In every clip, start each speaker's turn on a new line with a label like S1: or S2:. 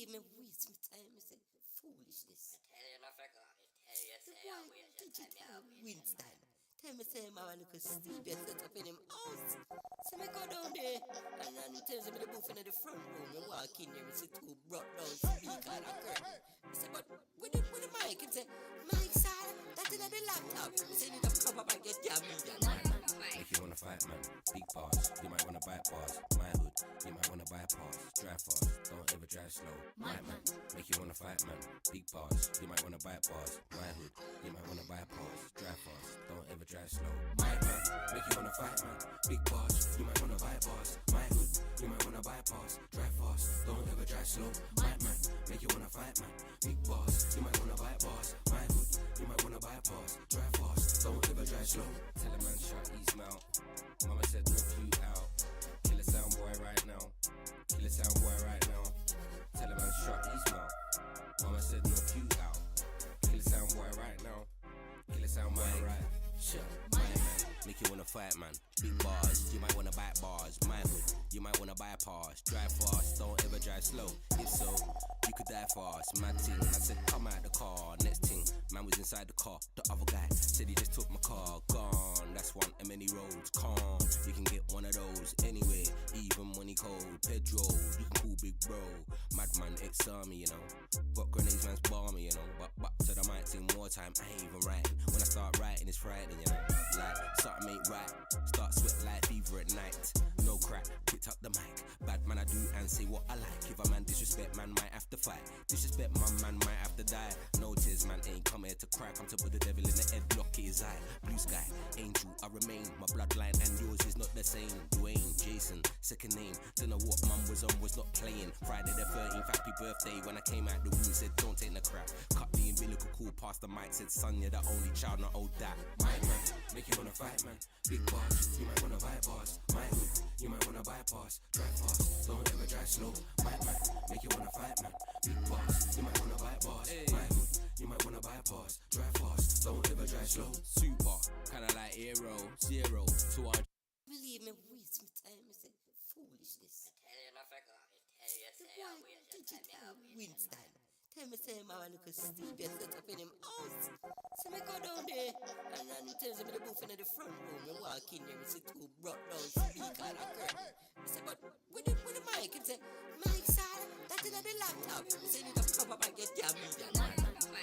S1: believe me, waste my time. I say foolishness. The boy digital Winston. Tell me say my little Steve set up in him house. So me go down there and then he tells me the booth in the front room. And walk in there and see two brought down speaker and a curtain. I say, but with the mic, and say, Mike sir, that's in the laptop. I say, you need to come up and get your media.
S2: If you wanna fight, man, big bars. You might wanna bypass my hood. You might wanna bypass. Drive fast, don't ever drive slow. My man, make you wanna fight, man, big bars. You might wanna bypass my hood. You might wanna bypass. Drive fast, don't ever drive slow. My man, make you wanna fight, man, big bars. You might wanna bypass my hood. You might wanna bypass. Drive fast, don't ever drive slow. My man, make you wanna fight, man, big bars. You might wanna bypass my hood. You might wanna bypass. Drive fast, don't ever drive slow. Tell a man shut his mouth. Mama said no you out. Kill a sound boy right now. Kill a sound boy right now. Tell a man shut his mouth. Mama said no you out. Kill a sound boy right now. Kill a sound boy right. Shut my man. Make you wanna fight, man. Big bars, you might wanna bite bars. My hood, you might wanna bypass. Drive fast, don't ever drive slow. If so, you could die fast. Mad ting, I said come out the car. Next thing, man was inside the car. The other guy said he just took my car. Gone, that's one of many roads. Calm, you can get one of those anywhere. Even when he cold. Pedro, you can call big bro. Madman, ex-army, you know. Got grenades, man's balmy, you know. But to the mic thing more time, I ain't even writing. When I start writing, it's frightening, you know. Like, something ain't right. Start sweat like fever at night. No crack, picked up the mic. Bad man I do and say what I like. If a man disrespect, man might have to fight. Disrespect, my man might have to die. No tears, man ain't come here to cry. Come to put the devil in the head, block his eye. Blue sky, angel, I remain. My bloodline and yours is not the same. Dwayne, Jason, second name. Don't know what mum was on, was not playing. Friday the 13th, happy birthday. When I came out the womb, said don't take the crap. Cut the umbilical cord past the mic, said son, you're the only child, not old that. My man, make you wanna fight, man. Big bars, you might wanna bypass. My hood, you might wanna bypass. Drive fast, don't ever drive slow. My man, make you wanna fight, man. Big bars, you might wanna bypass. My hood, you might wanna bypass. Drive fast, don't ever drive slow. Super, kinda like hero, 0 to 100.
S1: Believe me, waste my time. I say foolishness. The boy digital Winston. Tell me say my little Steve set up in him house. So me go down there and then he tells me the booth in the front room. And walk in there and see two brought down speaker and a curtain. I say, but with the mic, and say, Mike sir, that's in the laptop. I say, you need to come up and get your media.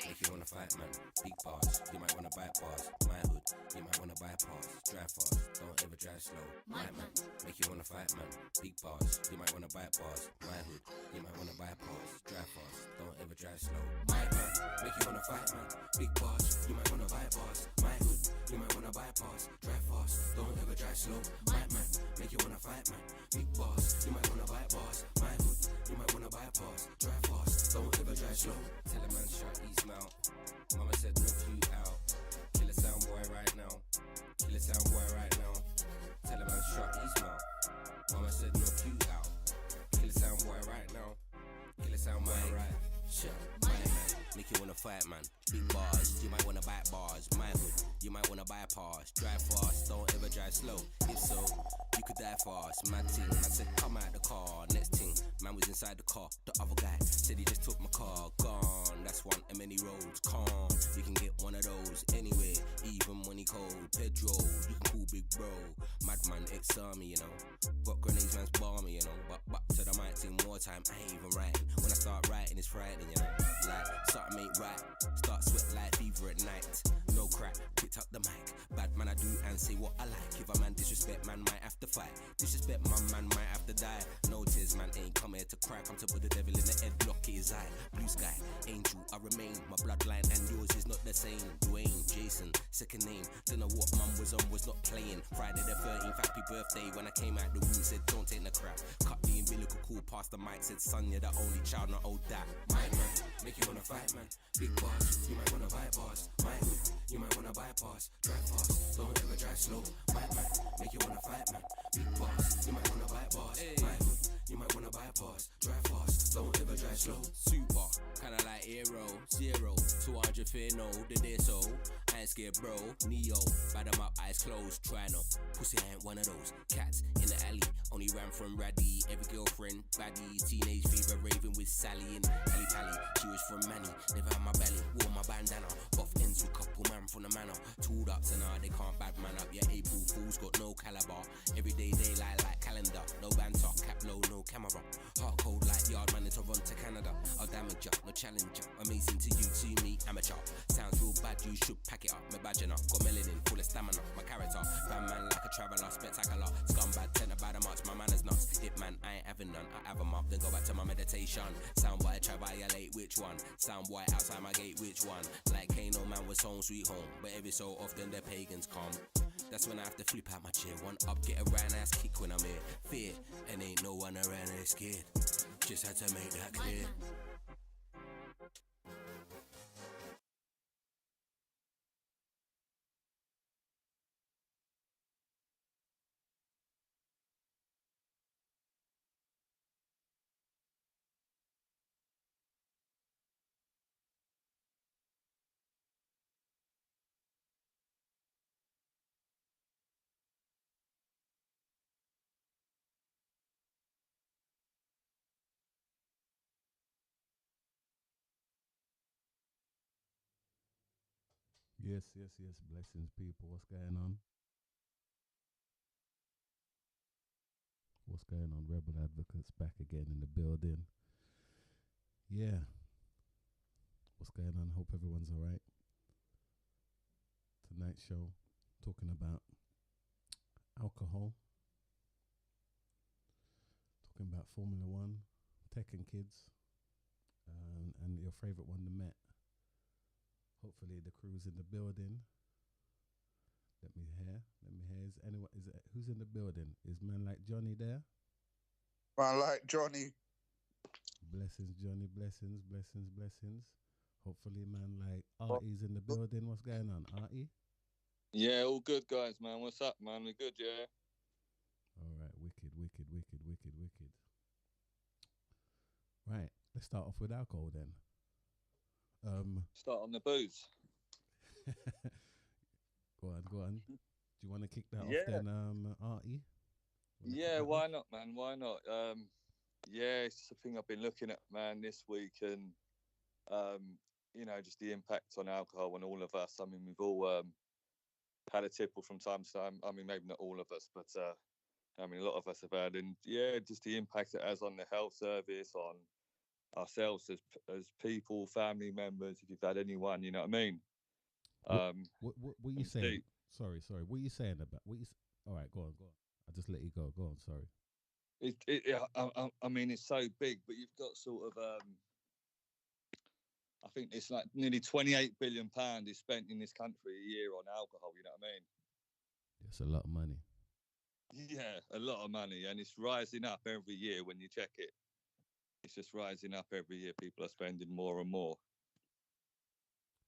S2: If you wanna fight, man, big bars. You might wanna bypass my hood. You might wanna bypass. Drive fast, don't ever drive slow. My man, make you wanna fight, man. Big bars. You might wanna bypass my hood. You might wanna bypass. Drive fast, don't ever drive slow. My man, make you wanna fight, man. Big bars. You might wanna bypass my hood. You might wanna bypass. Drive fast, don't ever drive slow. My man, make you wanna fight, man. Big bars. You might wanna bypass my hood. You might wanna bypass. Drive fast, don't ever drive slow. Tell a man shut his mouth. Mama said knock you out. Kill a sound boy right now. Kill a sound boy right now. Tell a man shut his mouth. Mama said knock you out. Kill a sound boy right now. Kill a sound boy right. Shut my man. Make you wanna fight, man. Big bars, you might wanna bite bars. My hood, you might wanna bypass. Drive fast, don't ever drive slow. If so, you could die fast. Mad ting, man said come out the car. Next thing, man was inside the car. The other guy said he just took my car. Gone, that's one of many roads. Calm, you can get one of those anywhere. Even when he cold. Pedro, you can call big bro. Madman, ex-army, you know. Got grenades, man's balmy, you know. But to the mic thing more time, I ain't even writing. When I start writing, it's frightening, you know. Like, something ain't right. Start sweat like fever at night. No crack, picked up the mic. Bad man I do and say what I like. If a man disrespect, man might have to fight. Disrespect, my man might have to die. No tears, man ain't come here to cry. Come to put the devil in the head, block his eye. Blue sky, angel, I remain. My bloodline and yours is not the same. Dwayne, Jason, second name. Don't know what mum was on, was not playing. Friday the 13th, happy birthday. When I came out the womb, said don't take the crap. Cut the umbilical cord past the mic, said son, you're the only child, not old that. My man, make you wanna fight, man. Big bars, you might wanna bypass. My hood, you might wanna bypass. Drive fast, don't ever drive slow. My man, make you wanna fight, man. Big bars, you might wanna bypass. My hood, you might wanna bypass. Drive fast, don't ever drive slow. Super, kinda like Aero, 0 to 100 fear no, the day so. I ain't scared bro, Neo, bad 'em up, eyes closed, try no. Pussy ain't one of those cats in the alley. Only ran from Raddy, every girlfriend, baddie. Teenage fever raving with Sally in Alley Pally. She was from Manny, never had my belly, wore my bandana. Buff ends with couple man from the manor. Tooled up, so nah, they can't bad man up. Yeah, April Fools got no caliber. Everyday daylight like calendar. No banter, cap low, no camera. Heart cold like yard man in Toronto, Canada. I'll damage ya, no challenger. Amazing to you, to me, amateur. Sounds real bad, you should pack it up. My badger up, got melanin, full of stamina. My character, bad man like a traveller, spectacular. Scumbag, tent about a march, my manners nuts. Hit man, I ain't having none. I have 'em up, then go back to my meditation. Sound boy, try violate, which one? Sound boy outside my gate, which one? Like Kano man was home, sweet home. But every so often the pagans come. That's when I have to flip out my chair. One up, get a round ass kick when I'm here. Fear, and ain't no one around here scared. Just had to make that clear.
S3: Yes. Blessings, people. What's going on? What's going on? Rebel Advocates back again in the building. Yeah. What's going on? Hope everyone's all right. Tonight's show, talking about alcohol, talking about Formula One, Tekken Kids, and your favorite one, the Met. Hopefully the crew's in the building. Let me hear. Is anyone? Is it who's in the building? Is man like Johnny there?
S4: Man like Johnny.
S3: Blessings, Johnny. Blessings. Hopefully, man like Artie's in the building. What's going on, Artie?
S5: Yeah, all good, guys, man. What's up, man? We good, yeah?
S3: All right, wicked. Right, let's start off with alcohol then.
S5: Start on the booze.
S3: Go on. Do you want to kick that
S5: Yeah.
S3: off then, Artie?
S5: Yeah, why not, man? Why not? Yeah, it's the thing I've been looking at, man, this week, and just the impact on alcohol on all of us. I mean, we've all had a tipple from time to time. I mean, maybe not all of us, but I mean, a lot of us have had, and yeah, just the impact it has on the health service, on ourselves as people, family members. If you've had anyone, you know what I mean.
S3: What are you saying? Sorry. What are you saying about what you? All right, go on. I just let you go. Go on. Sorry.
S5: I mean, it's so big, but you've got sort of. I think it's like nearly £28 billion is spent in this country a year on alcohol. You know what I mean?
S3: It's a lot of money.
S5: Yeah, a lot of money, and it's rising up every year. When you check it, it's just rising up every year. People are spending more and more.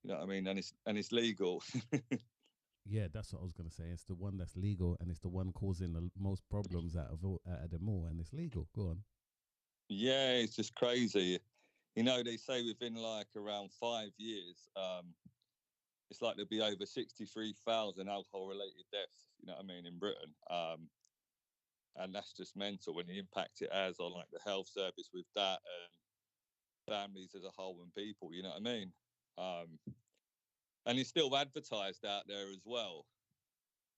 S5: You know what I mean? And it's legal.
S3: Yeah, that's what I was gonna say. It's the one that's legal, and it's the one causing the most problems out of them all, and it's legal. Go on.
S5: Yeah, it's just crazy. You know, they say within like around 5 years, it's like there'll be over 63,000 alcohol-related deaths. You know what I mean, in Britain, and that's just mental when the impact it has on like the health service with that and families as a whole and people. You know what I mean? And it's still advertised out there as well.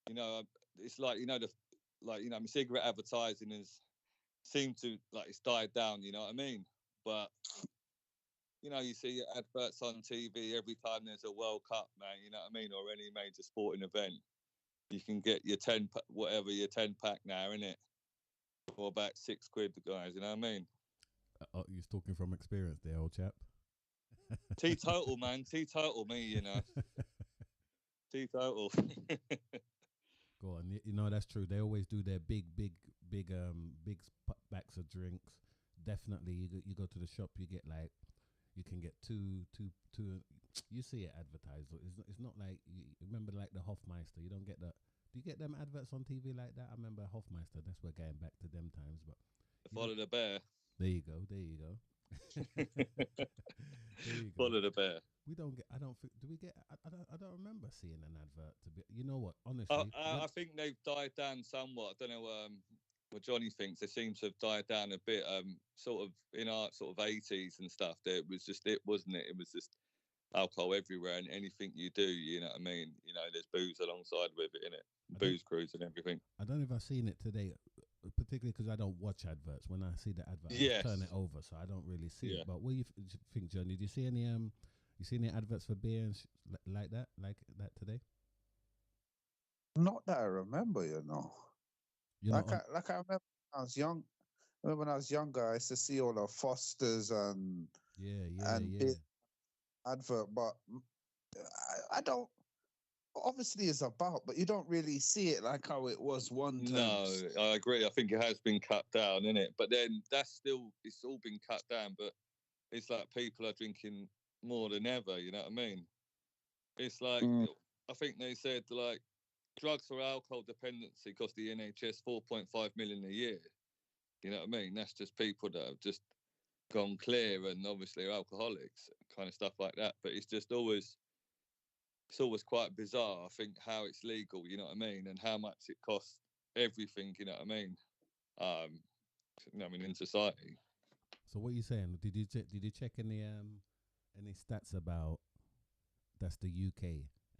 S5: You know, it's like cigarette advertising has seemed to like it's died down. You know what I mean? But you see adverts on TV every time there's a World Cup, man. You know what I mean, or any major sporting event. You can get your 10 pack now, innit? For about £6, guys. You know what I mean?
S3: You're talking from experience, there, old chap.
S5: Teetotal, man. Teetotal, me. You know. Teetotal.
S3: Go on. You know that's true. They always do their big backs of drinks. Definitely, you go to the shop, you get like. You can get two. You see it advertised. It's not like you remember like the Hofmeister. You don't get that. Do you get them adverts on TV like that? I remember Hofmeister. That's we're going back to them times. But
S5: Follow the bear.
S3: There you go. There you go.
S5: Follow the bear.
S3: We don't get. I don't think. Do we get? I don't remember seeing an advert. To be. You know what? Honestly,
S5: I think they've died down somewhat. I don't know what Johnny thinks. They seem to have died down a bit. Sort of in our sort of 80s and stuff. There it was just it, wasn't it? It was just alcohol everywhere, and anything you do, you know what I mean. You know, there's booze alongside with it, innit? Booze crews and everything.
S3: I don't know if I've seen it today, particularly because I don't watch adverts. When I see the advert,
S5: Yes.
S3: I turn it over, so I don't really see
S5: Yeah.
S3: it. But what do you think, John? Did you see any You see any adverts for beer and like that today?
S4: Not that I remember, you know.
S3: You're
S4: Like
S3: not
S4: I remember when I was young. Remember when I was younger, I used to see all the Fosters and
S3: yeah.
S4: beer advert, but I don't. Obviously, it's about, but you don't really see it like how it was one time.
S5: No, I agree. I think it has been cut down, innit? But then it's all been cut down. But it's like people are drinking more than ever. You know what I mean? It's like I think they said like drugs or alcohol dependency cost the NHS 4.5 million a year. You know what I mean? That's just people that have just gone clear and obviously are alcoholics, kind of stuff like that. But it's always quite bizarre, I think, how it's legal, you know what I mean, and how much it costs everything, you know what I mean. In society.
S3: So what are you saying? Did you check any stats about that's the UK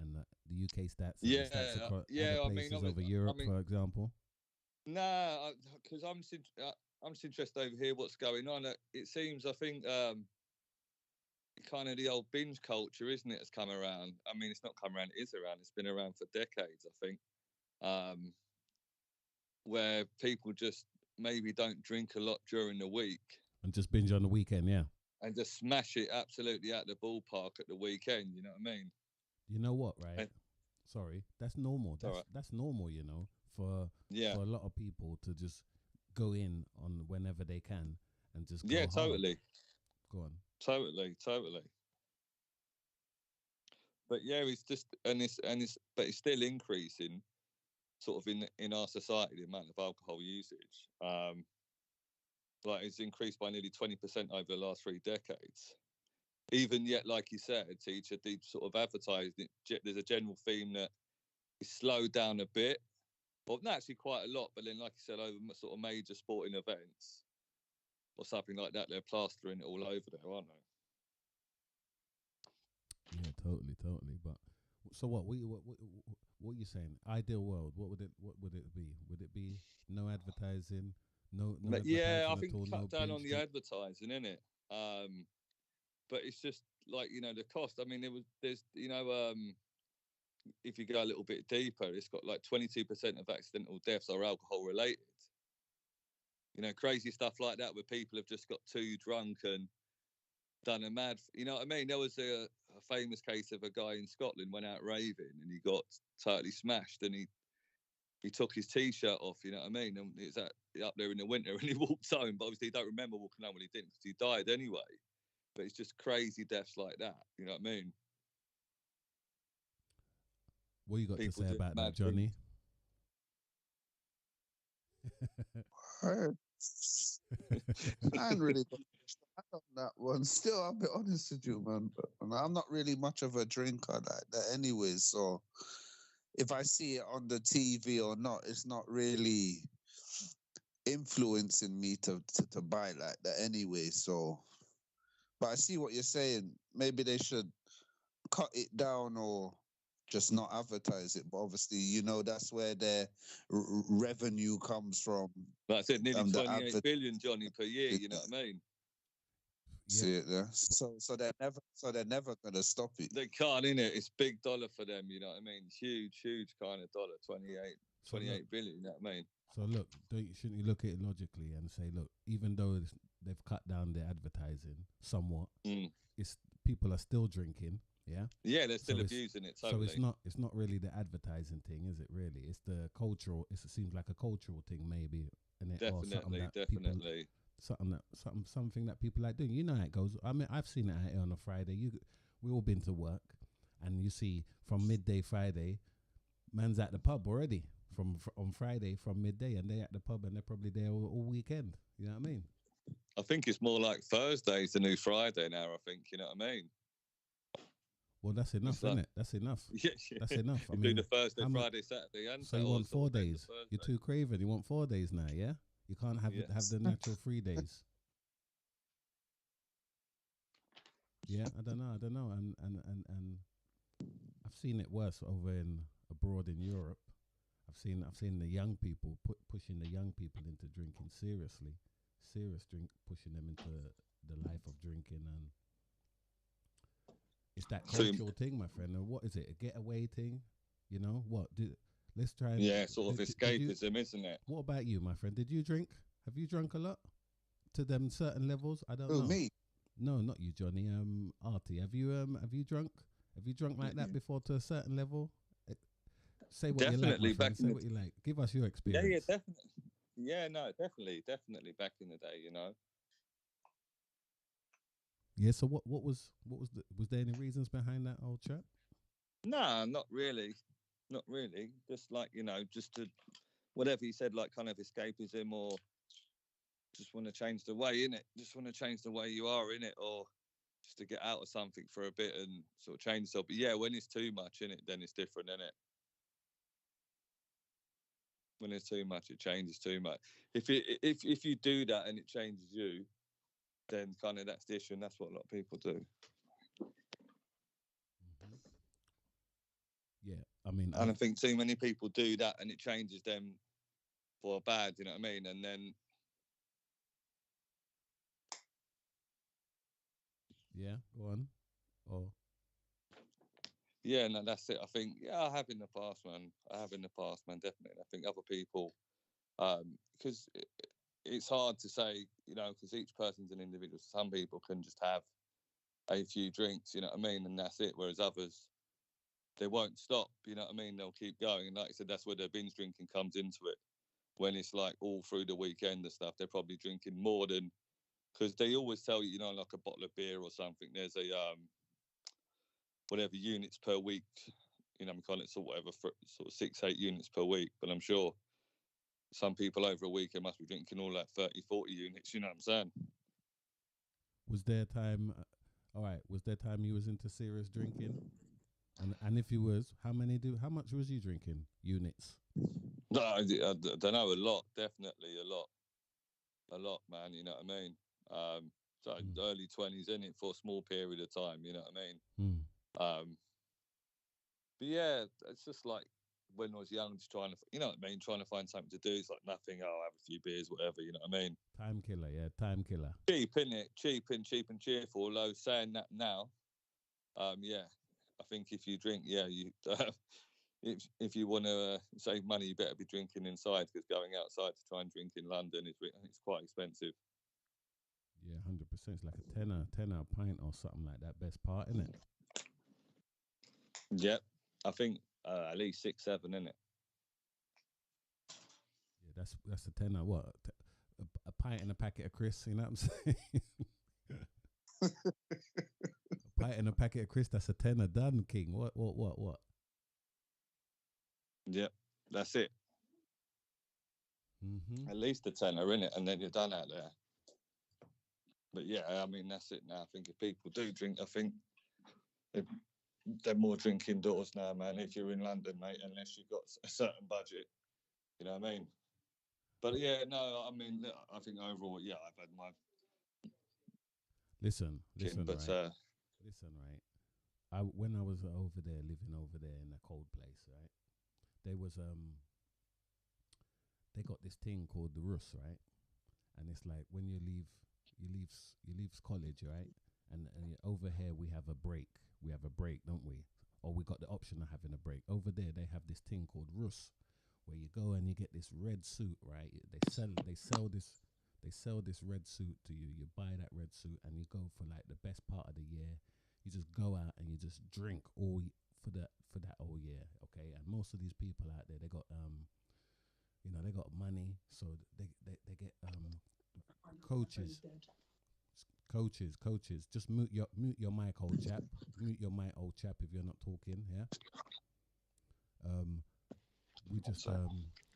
S3: and the UK stats? And
S5: Yeah,
S3: the stats across
S5: yeah.
S3: other places over Europe, for example.
S5: Nah, because I'm just interested over here what's going on. It seems I think kind of the old binge culture, isn't it, has come around. I mean, it's not come around; it is around. It's been around for decades, I think. Where people just maybe don't drink a lot during the week
S3: and just binge on the weekend, yeah,
S5: and just smash it absolutely at the ballpark at the weekend. You know what I mean?
S3: You know what, right? Sorry, that's normal. That's normal, you know, for a lot of people to just go in on whenever they can and just go hard.
S5: Totally.
S3: Go on.
S5: Totally. But yeah, it's just but it's still increasing, sort of in our society, the amount of alcohol usage. Like it's increased by nearly 20% over the last 3 decades. Even yet, like you said, teacher, they sort of advertised it. There's a general theme that it's slowed down a bit, well, not actually quite a lot, but then, like you said, over sort of major sporting events or something like that, they're plastering it all over there, aren't they?
S3: Yeah, totally. But so what? What are you saying? Ideal world. What would it be? Would it be no advertising? No
S5: yeah, I think
S3: all,
S5: cut down on the advertising, innit? But it's just like, you know, the cost. I mean, there's if you go a little bit deeper, it's got like 22% of accidental deaths are alcohol related. You know, crazy stuff like that where people have just got too drunk and done a mad. You know what I mean? There was a famous case of a guy in Scotland went out raving and he got totally smashed and he took his t-shirt off. You know what I mean? And it's up there in the winter and he walked home, but obviously he don't remember walking home when he didn't because he died anyway. But it's just crazy deaths like that. You know what I mean?
S3: What you got people to say about that, Johnny?
S4: I ain't really on that one. Still, I'll be honest with you, man. But I'm not really much of a drinker like that anyway. So if I see it on the TV or not, it's not really influencing me to buy like that anyway. So, but I see what you're saying. Maybe they should cut it down or just not advertise it. But obviously, you know, that's where their revenue comes from.
S5: Like I said, nearly 28 billion, Johnny, per year. You know what I mean?
S4: See it there. So they're never gonna stop it.
S5: They can't, innit? It's big dollar for them. You know what I mean? Huge kind of dollar. 28 billion. You know what I mean?
S3: So look, shouldn't you look at it logically and say, look, even though they've cut down their advertising somewhat, it's people are still drinking. Yeah.
S5: Yeah, they're still abusing it. Totally.
S3: So it's not really the advertising thing, is it? Really, it's the cultural. It seems like a cultural thing, maybe. And
S5: Definitely.
S3: Something that people like doing. You know how it goes. I mean, I've seen it out here on a Friday. We all been to work, and you see from midday Friday, man's at the pub already on Friday from midday, and they at the pub, and they're probably there all weekend. You know what I mean?
S5: I think it's more like Thursday's the new Friday now. I think, you know what I mean?
S3: Well, that's enough,
S5: like-
S3: isn't it? That's enough.
S5: Yeah,
S3: That's enough. I
S5: You
S3: mean,
S5: do the Thursday,
S3: how mu-
S5: Friday, Saturday, and
S3: so you
S5: or
S3: want
S5: sort
S3: 4
S5: of end of
S3: days? You're
S5: Thursday.
S3: too craven. You want 4 days now, yeah? You can't have
S5: Yes.
S3: have the natural 3 days. Yeah, I don't know, and I've seen it worse over in abroad in Europe. I've seen the young people pushing the young people into drinking seriously, pushing them into the life of drinking, and it's that
S5: So you-
S3: cultural thing, my friend. And what is it? A getaway thing? You know what? Let's try. And,
S5: Yeah, sort of
S3: did you-
S5: escapism, isn't it?
S3: what about you, my friend? Did you drink? Have you drunk a lot to them certain levels? I don't
S4: Who,
S3: know.
S4: me?
S3: No, not you, Johnny. Artie, have you drunk? Have you drunk like that before to a certain level? Say what you like,
S5: Definitely
S3: my friend.
S5: back
S3: Say
S5: in the-
S3: what you like. Give us your
S5: Yeah,
S3: experience.
S5: definitely. Yeah, no, definitely back in the day, you know.
S3: Yeah. So what was there any reasons behind that old chat?
S5: Nah, not really. Not really. Just like, you know, just to whatever you said, like kind of escapism or just want to change the way, innit? Just want to change the way you are, innit? Or just to get out of something for a bit and sort of change yourself. But yeah, when it's too much, innit, then it's different, innit? When it's too much, it changes too much. If you do that and it changes you, then kind of that's the issue, and that's what a lot of people do.
S3: Mm-hmm. Yeah, I mean,
S5: And I think too many people do that and it changes them for bad, you know what I mean? And then
S3: yeah, go on. Or
S5: yeah, no, that's it. I think I have in the past, man. Definitely. I think other people, because it's hard to say, you know, because each person's an individual. Some people can just have a few drinks, you know what I mean, and that's it. Whereas others, they won't stop, you know what I mean. They'll keep going, and like I said, that's where their binge drinking comes into it. When it's like all through the weekend and stuff, they're probably drinking more than, because they always tell you, you know, like a bottle of beer or something. There's a whatever units per week, you know, mechanics or whatever, for sort of 6-8 units per week. But I'm sure some people over a weekend must be drinking all like 30-40 units, you know what I'm saying?
S3: was there time? All right, was there time you was into serious drinking? And if you was, how much was you drinking units?
S5: No, I don't know, a lot, definitely a lot, man, you know what I mean? So early 20s in it for a small period of time, you know what I mean? But yeah, it's just like when I was young, just trying to, you know what I mean, trying to find something to do. It's like nothing. Oh, I'll have a few beers, whatever. You know what I mean?
S3: Time killer, yeah, time killer.
S5: Cheap, innit? Cheap and cheerful. Although saying that now, yeah, I think if you drink, yeah, you if you want to save money, you better be drinking inside, because going outside to try and drink in London is it's quite expensive.
S3: Yeah, 100%. It's like a tenner a pint or something like that. Best part, isn't it?
S5: Yep, I think at least 6-7, innit?
S3: Yeah, that's a tenner. What? A pint and a packet of crisps. You know what I'm saying? A pint and a packet of crisps. That's a tenner done, King. What?
S5: Yep, that's it.
S3: Mm-hmm.
S5: At least a tenner, innit? And then you're done out there. But yeah, I mean, that's it now. I think if people do drink, I think they're more drink indoors now, man, if you're in London, mate, unless you've got a certain budget. You know what I mean? But yeah, no, I mean, I think overall, yeah, I've had my...
S3: Listen,
S5: but
S3: right? Listen, right? When I was living over there in a cold place, right? There was they got this thing called the Rus, right? And it's like when you leave college, right? And over here we have a break. We have a break, don't we? Or we got the option of having a break. Over there they have this thing called Rus, where you go and you get this red suit, right? They sell this red suit to you. You buy that red suit and you go for like the best part of the year. You just go out and you just drink for that whole year, okay? And most of these people out there, they got they got money, so they get coaches. Just mute your mic, old chap. Mute your mic, old chap, if you're not talking. Yeah.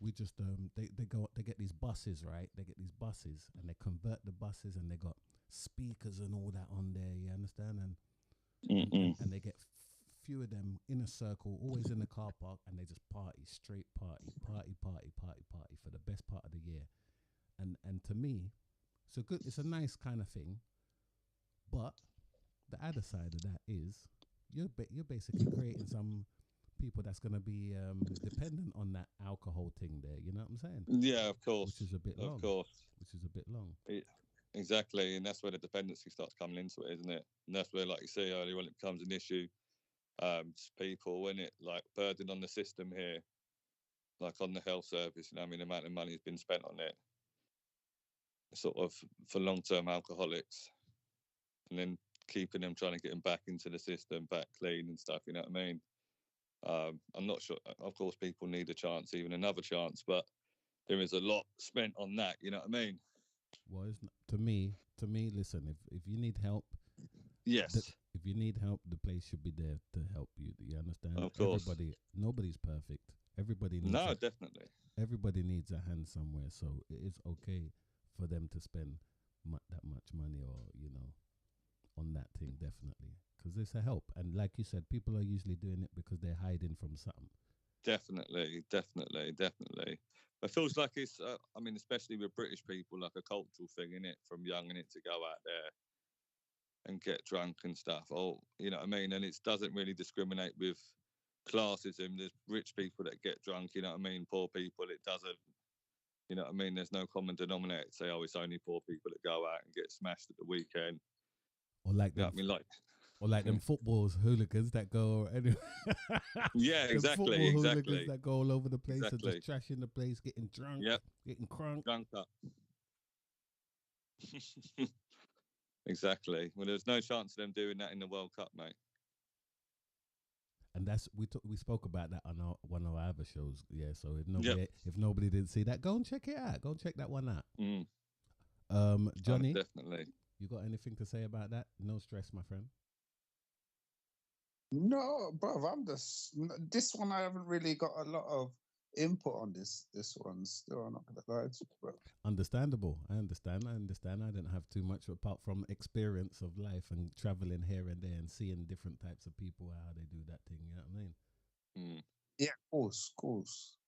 S3: We we just they get these buses, right? They get these buses and they convert the buses and they got speakers and all that on there. You understand? And they get few of them in a circle, always in the car park, and they just party, straight party for the best part of the year. And to me, it's a nice kind of thing, but the other side of that is you're basically creating some people that's going to be dependent on that alcohol thing there. You know what I'm saying?
S5: Yeah, of course.
S3: Which is a bit long.
S5: Of course.
S3: Which is a bit long.
S5: Exactly, and that's where the dependency starts coming into it, isn't it? And that's where, like you say earlier, when it becomes an issue, people, when it like burden on the system here, like on the health service, you know, I mean, the amount of money has been spent on it, sort of for long-term alcoholics, and then keeping them, trying to get them back into the system, back clean and stuff. You know what I mean? I'm not sure. Of course, people need a chance, even another chance, but there is a lot spent on that. You know what I mean?
S3: Well, to me, listen, if you need help,
S5: yes,
S3: if you need help, the place should be there to help you. Do you understand?
S5: Of course.
S3: Nobody's perfect. Everybody needs
S5: definitely.
S3: Everybody needs a hand somewhere, so it is okay for them to spend that much money, or on that thing, definitely, because it's a help. And like you said, people are usually doing it because they're hiding from something.
S5: Definitely. It feels like it's, I mean, especially with British people, like a cultural thing, in it, from young in it, to go out there and get drunk and stuff. Oh, you know what I mean? And it doesn't really discriminate with classism. There's rich people that get drunk, you know what I mean? Poor people, it doesn't, you know what I mean? There's no common denominator to say, oh, it's only poor people that go out and get smashed at the weekend.
S3: Or like that.
S5: You know what I mean?
S3: Or like them hooligans that go anyway.
S5: Yeah, exactly.
S3: Hooligans that go all over the place and just trashing the place, getting drunk, getting crunk.
S5: Drunk up. Exactly. Well, there's no chance of them doing that in the World Cup, mate.
S3: And that's we spoke about that on one of our other shows. Yeah. So if nobody didn't see that, go and check it out. Go and check that one out. Johnny,
S5: definitely.
S3: You got anything to say about that? No stress, my friend.
S4: No, bruv, this one. I haven't really got a lot of input on this one. Still, I'm not gonna lie to you, bro.
S3: Understandable. I understand. I didn't have too much apart from experience of life and traveling here and there and seeing different types of people, how they do that thing. You know what I mean?
S4: Yeah, of course.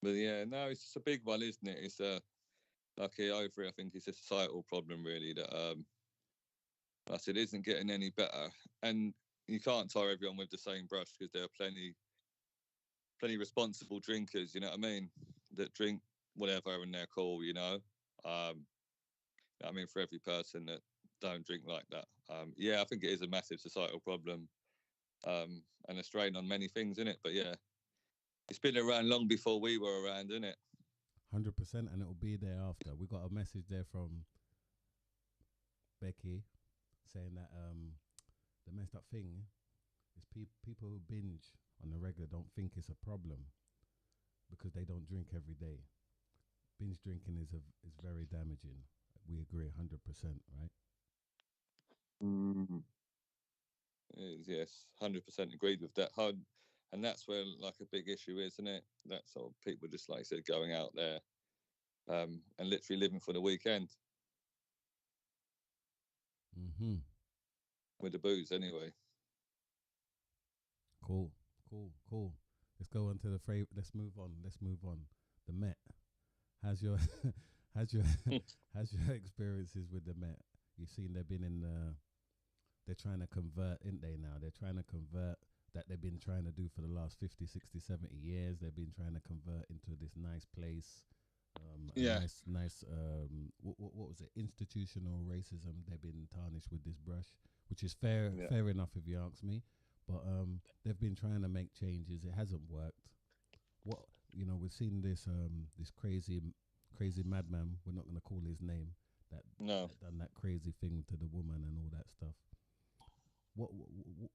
S5: But yeah, no, it's just a big one, isn't it? It's like here over it, I think it's a societal problem, really, that I said isn't getting any better. And you can't tar everyone with the same brush, because there are plenty responsible drinkers, you know what I mean, that drink whatever and they're cool, you know. I mean, for every person that don't drink like that. Yeah, I think it is a massive societal problem, and a strain on many things, isn't it? But yeah, it's been around long before we were around, isn't it?
S3: 100%, and it will be there after. We got a message there from Becky saying that the messed up thing is people who binge on the regular don't think it's a problem because they don't drink every day. Binge drinking is very damaging. We agree 100%, right?
S5: Yes, 100% agreed with that. And that's where like a big issue is, isn't it? That sort of people, just like I said, going out there and literally living for the weekend. With the booze, anyway.
S3: Cool. Let's go on to the Let's move on. The Met. How's your experiences with the Met? You've seen they've been in they're trying to convert, ain't they now? They're trying to convert that they've been trying to do for the last 50, 60, 70 years. They've been trying to convert into this nice place. Nice what was it? Institutional racism. They've been tarnished with this brush, which is fair enough if you ask me. But they've been trying to make changes. It hasn't worked. We've seen this crazy madman. We're not going to call his name. That done that crazy thing to the woman and all that stuff.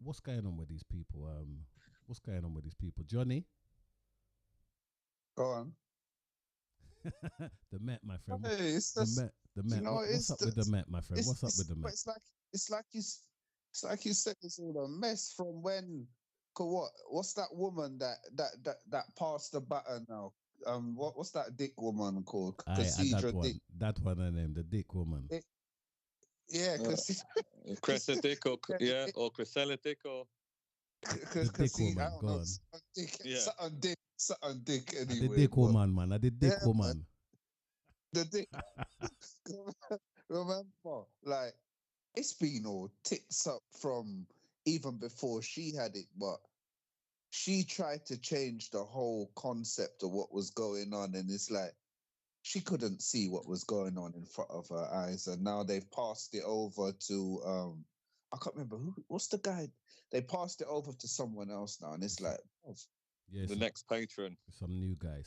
S3: What's going on with these people? What's going on with these people, Johnny?
S4: Go on.
S3: The Met, my friend.
S4: Hey, it's the
S3: Met. What's up with the Met, my friend? What's up with the Met?
S4: It's like you said, it's all a mess from when What's that woman that passed the baton now? What's that dick woman called? Cassandra Dick.
S3: That one her name, the Dick woman.
S4: Yeah,
S5: Cressa Dick or Cressella Dick or
S3: the Dick woman. Go on.
S4: Something Dick. Anyway,
S3: the Dick woman, man. I did Dick woman.
S4: The Dick. Remember, like it's been all tits up from even before she had it, but she tried to change the whole concept of what was going on, and it's like she couldn't see what was going on in front of her eyes, and now they've passed it over to I can't remember what's the guy. They passed it over to someone else now, and it's like
S5: the next patron,
S3: some new guy,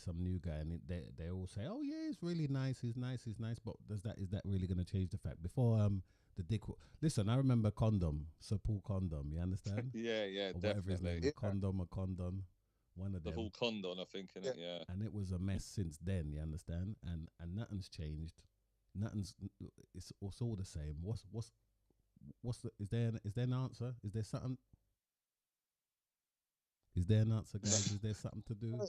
S3: and they all say, "Oh yeah, he's really nice. He's nice. But is that really going to change the fact?" Before the dick. Listen, I remember Condom, Sir Paul Condom. You understand?
S5: yeah,
S3: or
S5: definitely.
S3: Whatever his name is, Condom or Condon. One of them.
S5: The whole Condon, I think, in it, yeah.
S3: And it was a mess since then. You understand? And nothing's changed. It's all the same. Is there an answer? Is there something? Is there an answer, guys? Is there something to do?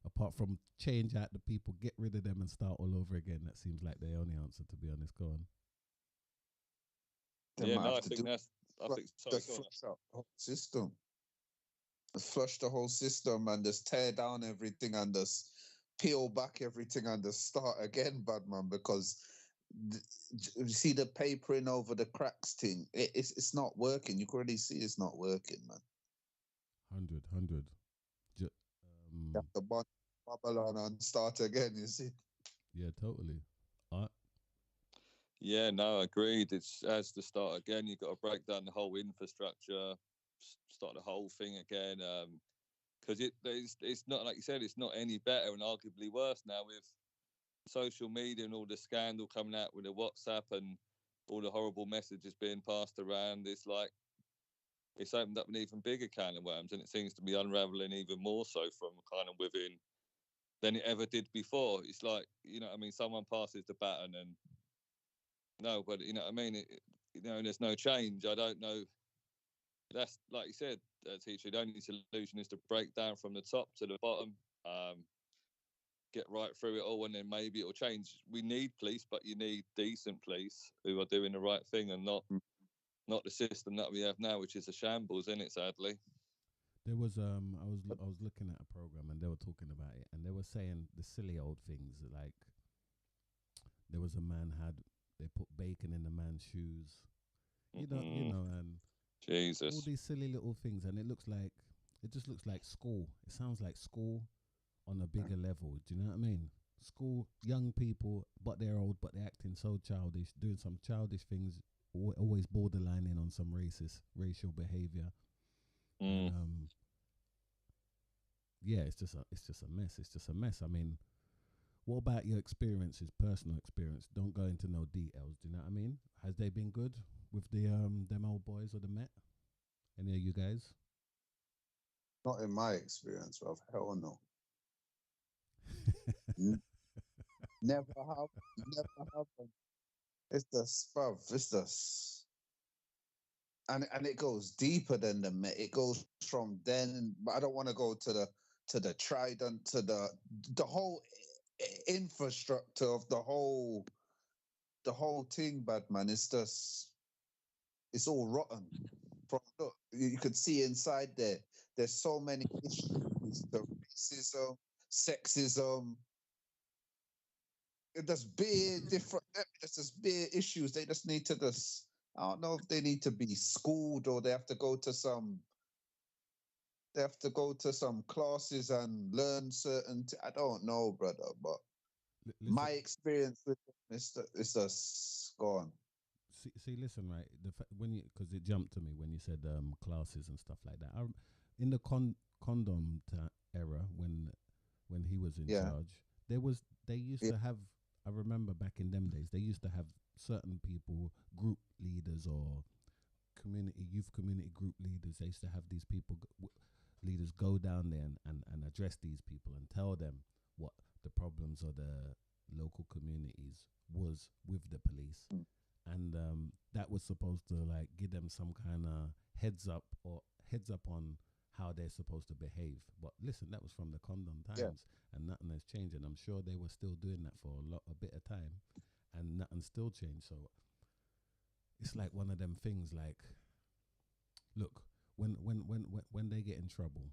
S3: Apart from change out the people, get rid of them and start all over again. That seems like the only answer, to be honest. Go on.
S5: I think that's...
S4: flush out the whole system. Flush the whole system and just tear down everything and just peel back everything and just start again, Badman, because you see the papering over the cracks thing. It's not working. You can already see it's not working, man.
S3: 100.
S4: You have to bubble on and start again, you see?
S3: Yeah, totally.
S5: Yeah, no, agreed. It's as to start again. You've got to break down the whole infrastructure, start the whole thing again. Because it's not, like you said, it's not any better and arguably worse now with social media and all the scandal coming out with the WhatsApp and all the horrible messages being passed around. It's like it's opened up an even bigger can of worms, and it seems to be unraveling even more so from kind of within than it ever did before. It's like, you know what I mean, someone passes the baton and no, but you know what I mean, there's no change. I don't know. That's like you said, teacher, the only solution is to break down from the top to the bottom, get right through it all, and then maybe it'll change. We need police, but you need decent police who are doing the right thing and not the system that we have now, which is a shambles, isn't it, sadly?
S3: There was I was looking at a program and they were talking about it, and they were saying the silly old things, like there was a man they put bacon in the man's shoes, you know, and
S5: Jesus,
S3: all these silly little things, and it just looks like school. It sounds like school on a bigger level. Do you know what I mean? School, young people, but they're old, but they're acting so childish, doing some childish things, always borderlining on some racial behavior. Yeah, it's just a mess. It's just a mess. I mean, what about your experiences, personal experience? Don't go into no details. Do you know what I mean? Has they been good with the them old boys or the Met? Any of you guys?
S4: Not in my experience, bruv. Hell no. Never happened. It's just, bruv. It's just, and it goes deeper than the Met. It goes from then. But I don't want to go to the Trident, to the whole infrastructure of the whole thing, bad man. It's just, it's all rotten. Look, you could see inside there. There's so many issues: the racism, sexism. There's big different. There's just big issues. They just need to just. I don't know if they need to be schooled or they have to go to some. They have to go to some classes and learn certain. I don't know, brother, but my experience with them is just gone.
S3: See, listen, right? Because it jumped to me when you said classes and stuff like that. In the condom era, when he was in charge, they used to have. I remember back in them days, they used to have certain people, group leaders or youth community group leaders. They used to have these people, leaders, go down there and address these people and tell them what the problems of the local communities was with the police. And that was supposed to like give them some kind of heads up or heads up on how they're supposed to behave. But listen, that was from the condom times,
S5: Yeah.
S3: and nothing has changed. And I'm sure they were still doing that for a bit of time, and nothing still changed. So it's like one of them things. Like, look, when they get in trouble,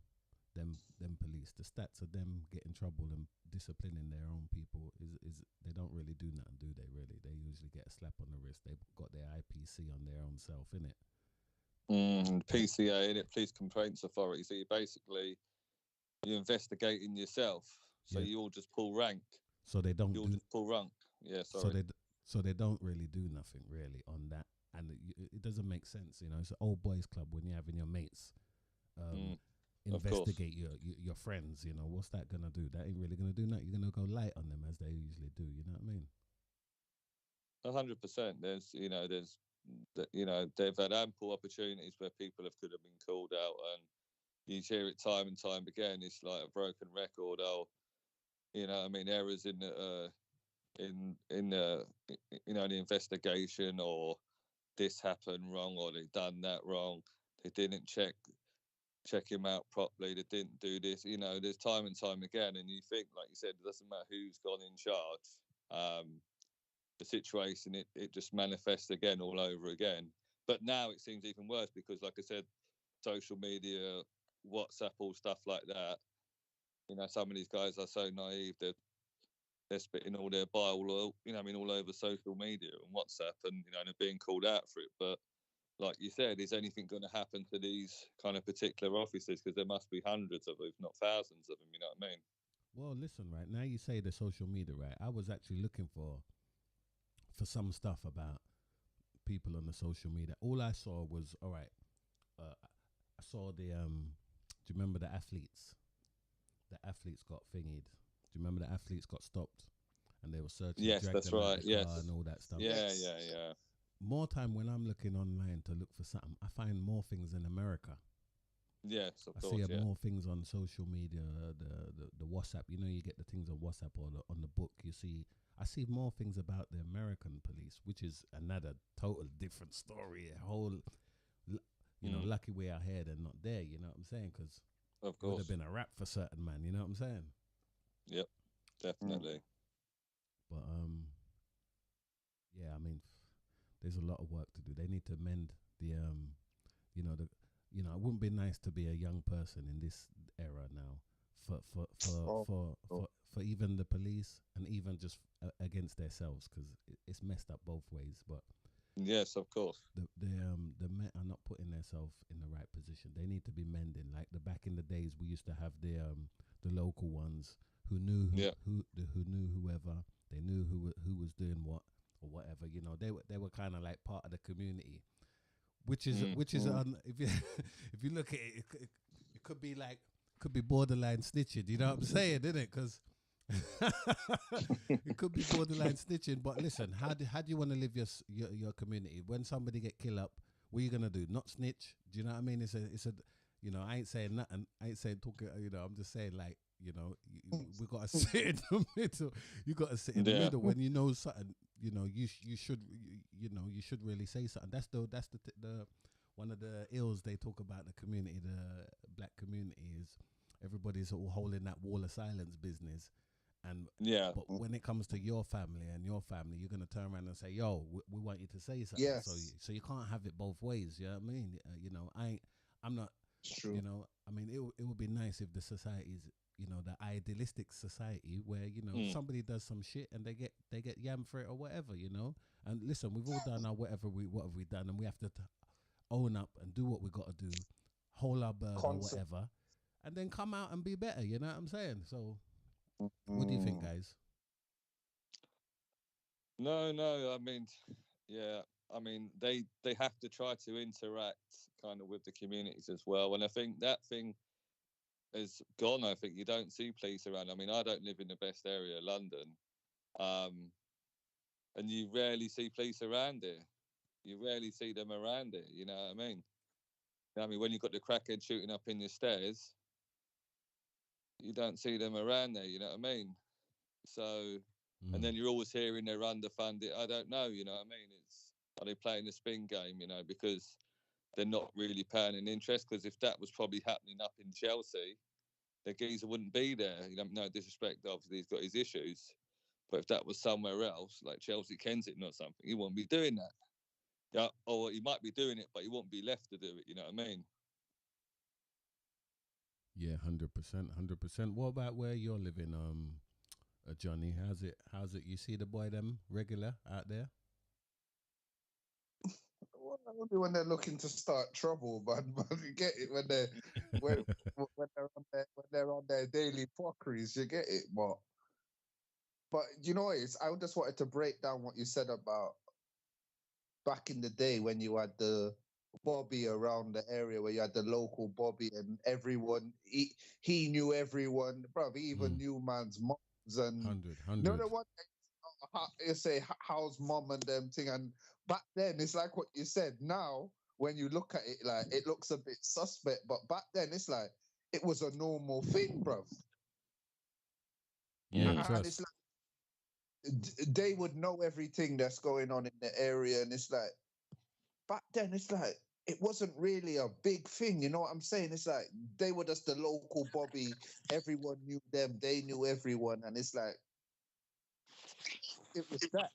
S3: them police, the stats of them get in trouble and disciplining their own people is they don't really do nothing, do they? Really, they usually get a slap on the wrist. They've got their IPC on their own self, innit?
S5: PCA, innit? Police Complaints Authority. So you're investigating yourself. So
S3: Yeah.
S5: you all just pull rank.
S3: So they don't
S5: You all
S3: do.
S5: just pull rank. Yeah,
S3: So
S5: sorry.
S3: they don't really do nothing really on that, and it doesn't make sense. You know, it's an old boys club when you're having your mates
S5: Of course.
S3: investigate your friends. You know, what's that gonna do? That ain't really gonna do nothing. You're gonna go light on them as they usually do. You know what I mean?
S5: 100%. They've had ample opportunities where people could have been called out, and you hear it time and time again. It's like a broken record. Oh, errors in the the investigation, or this happened wrong, or they done that wrong. They didn't check him out properly. They didn't do this. There's time and time again, and you think, like you said, it doesn't matter who's gone in charge. The situation, it just manifests again all over again. But now it seems even worse because, like I said, social media, WhatsApp, all stuff like that. Some of these guys are so naive. They're spitting all their bile, all over social media and WhatsApp, and they're being called out for it. But like you said, is anything going to happen to these kind of particular officers? Because there must be hundreds of them, if not thousands of them. You know what I mean?
S3: Well, listen, right now you say the social media, right? I was actually looking for some stuff about people on the social media. All I saw was, all right, I saw the do you remember the athletes? The athletes got thingied. Do you remember the athletes got stopped and they were searching?
S5: Yes, that's
S3: them out
S5: right.
S3: the
S5: Yes,
S3: car and all that stuff.
S5: Yeah.
S3: More time when I'm looking online to look for something, I find more things in America.
S5: Yes, of
S3: I
S5: course.
S3: see more things on social media, the WhatsApp. You get the things on WhatsApp or on the book. I see more things about the American police, which is another total different story. A whole, lucky we're here and not there. You know what I'm saying? Because
S5: Of
S3: it would
S5: course.
S3: have been a wrap for certain man. You know what I'm saying?
S5: Yep, definitely.
S3: But yeah, I mean, there's a lot of work to do. They need to mend the it wouldn't be nice to be a young person in this era now for even the police and even just against themselves, because it's messed up both ways. But
S5: Yes, of course.
S3: the men are not putting themselves in the right position. They need to be mending. Like back in the days, we used to have the local ones who knew who knew whoever. They knew who was doing what or whatever. They were kind of like part of the community, which is if you if you look at it, it could be borderline snitching. You know what I'm saying, isn't it? Because it could be borderline snitching. But listen, how do you want to live your community when somebody get killed up? What are you gonna do? Not snitch? Do you know what I mean? It's a I ain't saying nothing. I ain't saying talking. I'm just saying like we got to sit in the middle. You got to sit in the middle when you know something. You should really say something. That's the one of the ills they talk about in the community, the black community, is everybody's all holding that wall of silence business. And but when it comes to your family, you're gonna turn around and say, "Yo, we want you to say something."
S4: Yes.
S3: So you can't have it both ways. You know what I mean? I'm not.
S4: It's true.
S3: I mean, it would be nice if the society's, the idealistic society where somebody does some shit and they get yam for it or whatever. And listen, we've all done our what have we done, and we have to own up and do what we got to do, hold our bird or whatever, and then come out and be better. You know what I'm saying? So. What do you think, guys?
S5: No. I mean, yeah. I mean, they have to try to interact kind of with the communities as well. And I think that thing is gone. I think you don't see police around. I mean, I don't live in the best area of London, and you rarely see police around here. You rarely see them around it. You know what I mean? When you've got the crackhead shooting up in your stairs, you don't see them around there. You know what I mean? So, and then you're always hearing they're underfunded. I don't know. You know what I mean? Are they playing the spin game? Because they're not really paying an interest, because if that was probably happening up in Chelsea, the geezer wouldn't be there. You know, no disrespect, obviously he's got his issues, but if that was somewhere else, like Chelsea Kensington or something, he wouldn't be doing that. Yeah, or he might be doing it, but he won't be left to do it. You know what I mean?
S3: Yeah, 100%, 100%. What about where you're living, Johnny? How's it? How's it? You see the boy them regular out there?
S4: Well, only when they're looking to start trouble, but you get it when they're when when they're on their daily fuckeries, you get it. But you know, I just wanted to break down what you said about back in the day when you had the Bobby around the area, where you had the local Bobby and everyone, he knew everyone, bro. He even knew man's moms and
S3: 100,
S4: you know the one you say how's mom and them thing. And back then it's like what you said. Now when you look at it, like it looks a bit suspect, but back then it's like it was a normal thing, bro.
S3: Yeah,
S4: And it's like they would know everything that's going on in the area, and it's like back then it's like it wasn't really a big thing, you know what I'm saying? It's like they were just the local Bobby, everyone knew them, they knew everyone, and it's like it was that.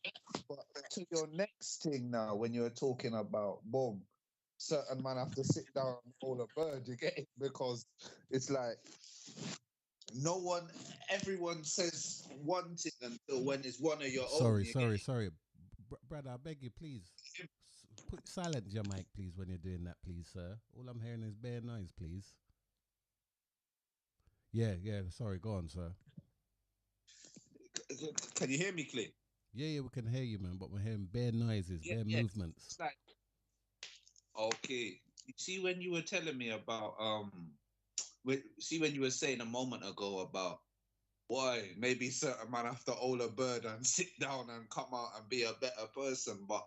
S4: But to your next thing now, when you're talking about boom, certain man have to sit down and hold a bird, you get it? Because it's like no one, everyone says one thing until when it's one of your own.
S3: Sorry. Brother, I beg you, please. Put silent your mic, please, when you're doing that, please, sir. All I'm hearing is bare noise, please. Yeah. Sorry, go on, sir.
S4: Can you hear me, Clay?
S3: Yeah, we can hear you, man, but we're hearing bare noises, bare movements.
S4: It's like, okay. You see, when you were telling me about when you were saying a moment ago about why maybe certain man have to hold a bird and sit down and come out and be a better person, but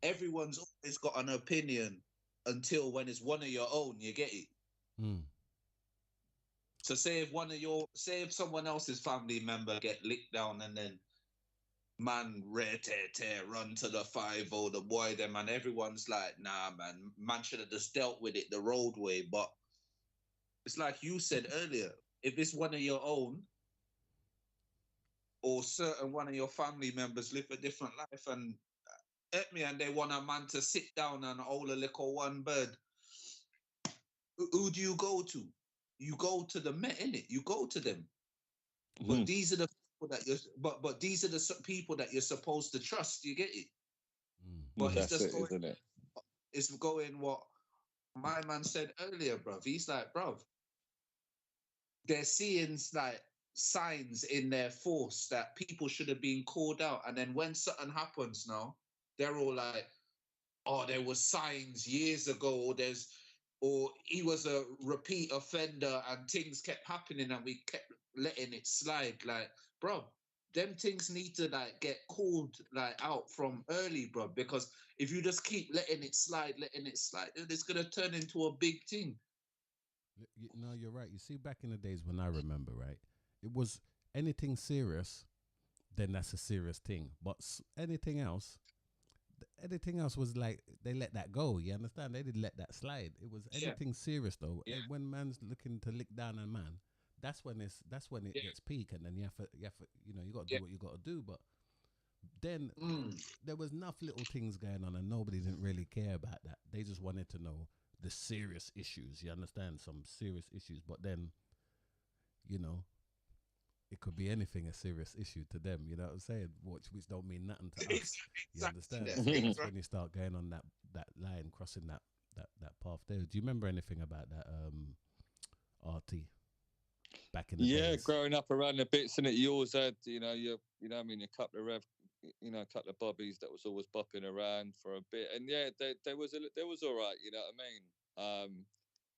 S4: everyone's always got an opinion until when it's one of your own, you get it. So say if someone else's family member get licked down and then man run to the 5-0, the boy them, and everyone's like, nah, man should have just dealt with it the road way. But it's like you said earlier, if it's one of your own or certain one of your family members live a different life and and they want a man to sit down and hold a little one bird, who do you go to? You go to the Met, innit? You go to them. But these are the people that you're but these are the people that you're supposed to trust, you get it? But it's just going, isn't it? It's going what my man said earlier, bruv. He's like, bruv, they're seeing like signs in their force that people should have been called out. And then when something happens now, they're all like, oh, there was signs years ago, or he was a repeat offender and things kept happening and we kept letting it slide. Like, bro, them things need to like get called like out from early, bro, because if you just keep letting it slide, it's gonna turn into a big thing.
S3: No, you're right. You see, back in the days when I remember, right, it was anything serious, then that's a serious thing. But anything else was like they let that go. You understand? They didn't let that slide. It was anything serious though. Yeah. When man's looking to lick down a man, that's when it gets peak, and then you have to you got to do what you got to do. But then there was enough little things going on, and nobody didn't really care about that. They just wanted to know the serious issues. You understand? Some serious issues, but then it could be anything a serious issue to them, you know what I'm saying? Which don't mean nothing to us. You understand? That's when you start going on that line, crossing that path there. Do you remember anything about that RT back in the days?
S5: Growing up around the bits in it, you always had, a couple of bobbies that was always bopping around for a bit. And there was all right, you know what I mean?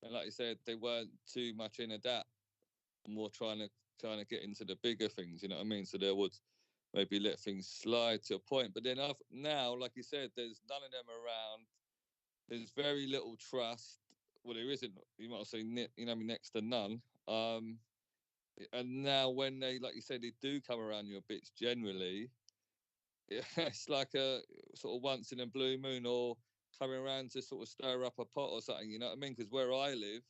S5: And like you said, they weren't too much into that. More trying to get into the bigger things, you know what I mean? So there would maybe let things slide to a point. But then now, like you said, there's none of them around. There's very little trust. Well, there isn't, you might say, next to none. And now when they, like you said, they do come around your bits generally, it's like a sort of once in a blue moon, or coming around to sort of stir up a pot or something. You know what I mean? Because where I live,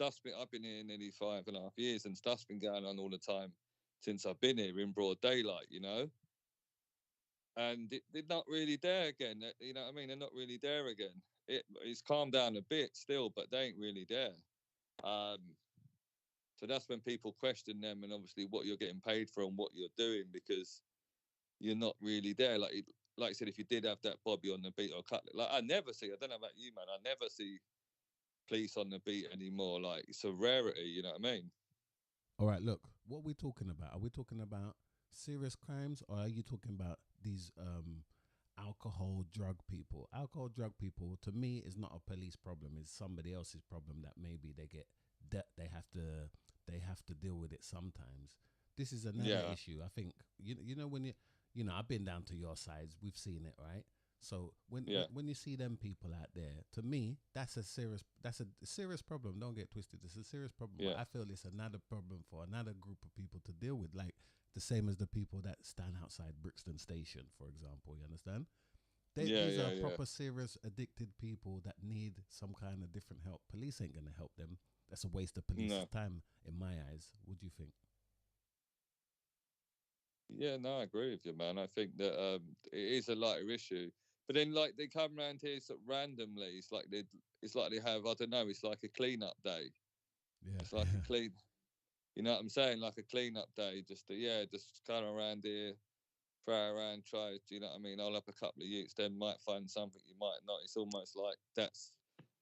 S5: I've been here nearly 5.5 years, and stuff's been going on all the time since I've been here in broad daylight. You know. And they're not really there again. You know what I mean? They're not really there again. It's calmed down a bit still, but they ain't really there. So that's when people question them and obviously what you're getting paid for and what you're doing, because you're not really there. Like I said, if you did have that Bobby on the beat or Cutlet, like I don't know about you, man. I never see police on the beat anymore. Like it's a rarity, you know what I mean?
S3: All right, look, what are we talking about? Are we talking about serious crimes, or are you talking about these alcohol drug people? Alcohol drug people, to me, is not a police problem. It's somebody else's problem that maybe they have to deal with it sometimes. This is another issue. I think you know when I've been down to your sides. We've seen it, right? So when you see them people out there, to me, that's a serious problem. Don't get twisted. It's a serious problem.
S5: Yeah.
S3: But I feel it's another problem for another group of people to deal with, like the same as the people that stand outside Brixton Station, for example. You understand? These are proper serious addicted people that need some kind of different help. Police ain't gonna help them. That's a waste of police time in my eyes. What do you think?
S5: Yeah, no, I agree with you, man. I think that it is a lighter issue. But then, like, they come around here so randomly. It's like they have, I don't know. It's like a clean-up day.
S3: Yeah,
S5: it's like a clean. You know what I'm saying? Like a clean-up day. Just kind of around here, throw around, try. You know what I mean? I'll have a couple of youths. Then might find something. You might not. It's almost like that's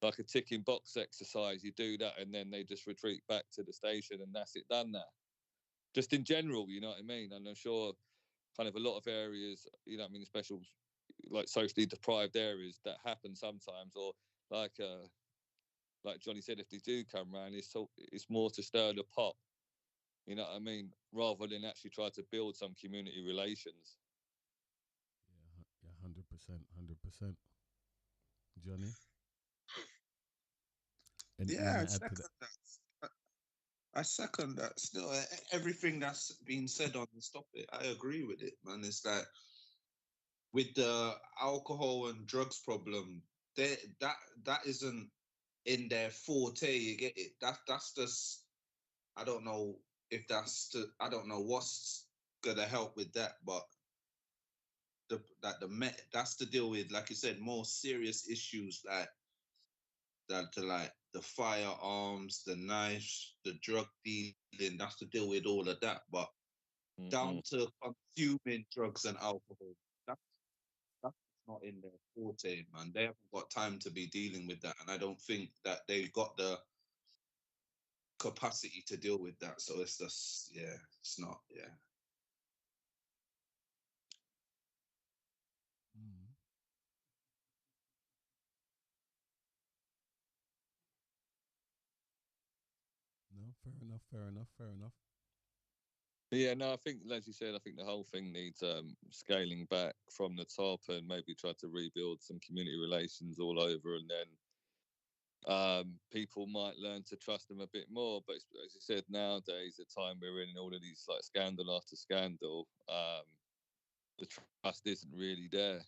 S5: like a ticking box exercise. You do that, and then they just retreat back to the station, and that's it done now. Just in general, you know what I mean? And I'm sure kind of a lot of areas, you know what I mean, special like socially deprived areas that happen sometimes, or like Johnny said, if they do come around, it's more to stir the pot, you know what I mean, rather than actually try to build some community relations.
S3: Yeah, 100%. Johnny?
S4: I second that. Still, everything that's been said on this topic, I agree with it, man. It's like with the alcohol and drugs problem, that isn't in their forte. You get it? That's just, I don't know if I don't know what's gonna help with that, but that's to deal with, like you said, more serious issues like the firearms, the knives, the drug dealing. That's to deal with all of that, but down to consuming drugs and alcohol, that's not in their forte, man. They haven't got time to be dealing with that, and I don't think that they've got the capacity to deal with that. So it's just, it's not,
S3: No, fair enough.
S5: Yeah, no, I think, as you said, I think the whole thing needs scaling back from the top and maybe try to rebuild some community relations all over, and then people might learn to trust them a bit more. But as you said, nowadays, the time we're in, all of these like scandal after scandal, the trust isn't really there,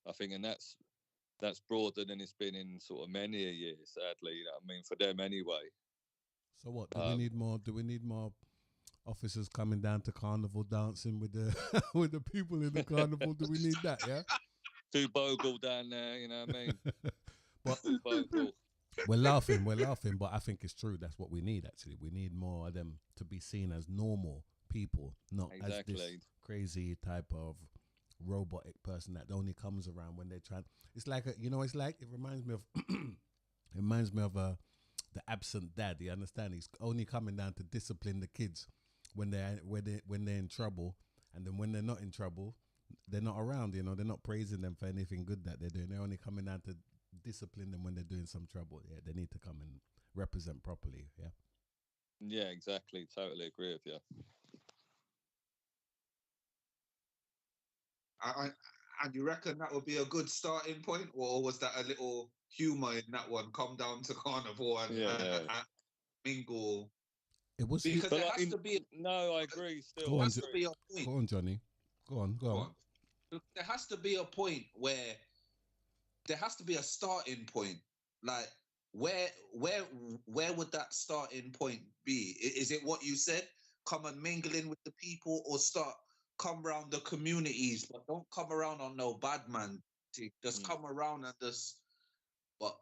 S5: I think, and that's broader than it's been in sort of many a year, sadly. You know what I mean, for them anyway.
S3: So what? Do we need more? Do we need more officers coming down to carnival dancing with the with the people in the carnival? Do we need that? Yeah.
S5: Too bogle down there, you know what I mean.
S3: But
S5: bogle.
S3: We're laughing, but I think it's true. That's what we need. Actually, we need more of them to be seen as normal people, not as this crazy type of robotic person that only comes around when they're trying. It's like it reminds me of the absent dad. You understand? He's only coming down to discipline the kids when they're in trouble, and then when they're not in trouble, they're not around. You know, they're not praising them for anything good that they're doing. They're only coming down to discipline them when they're doing some trouble. Yeah, they need to come and represent properly.
S5: Yeah, exactly. Totally agree with you.
S4: And you reckon that would be a good starting point, or was that a little humour in that one? Come down to carnival and mingle.
S3: It was
S4: because there has to be.
S5: No, I agree. Still,
S3: go on,
S4: to be a point.
S3: Go on, Johnny. Go on.
S4: There has to be a point where there has to be a starting point. Like, where would that starting point be? Is it what you said? Come and mingle in with the people, or come around the communities, but don't come around on no bad man thing. Just come around and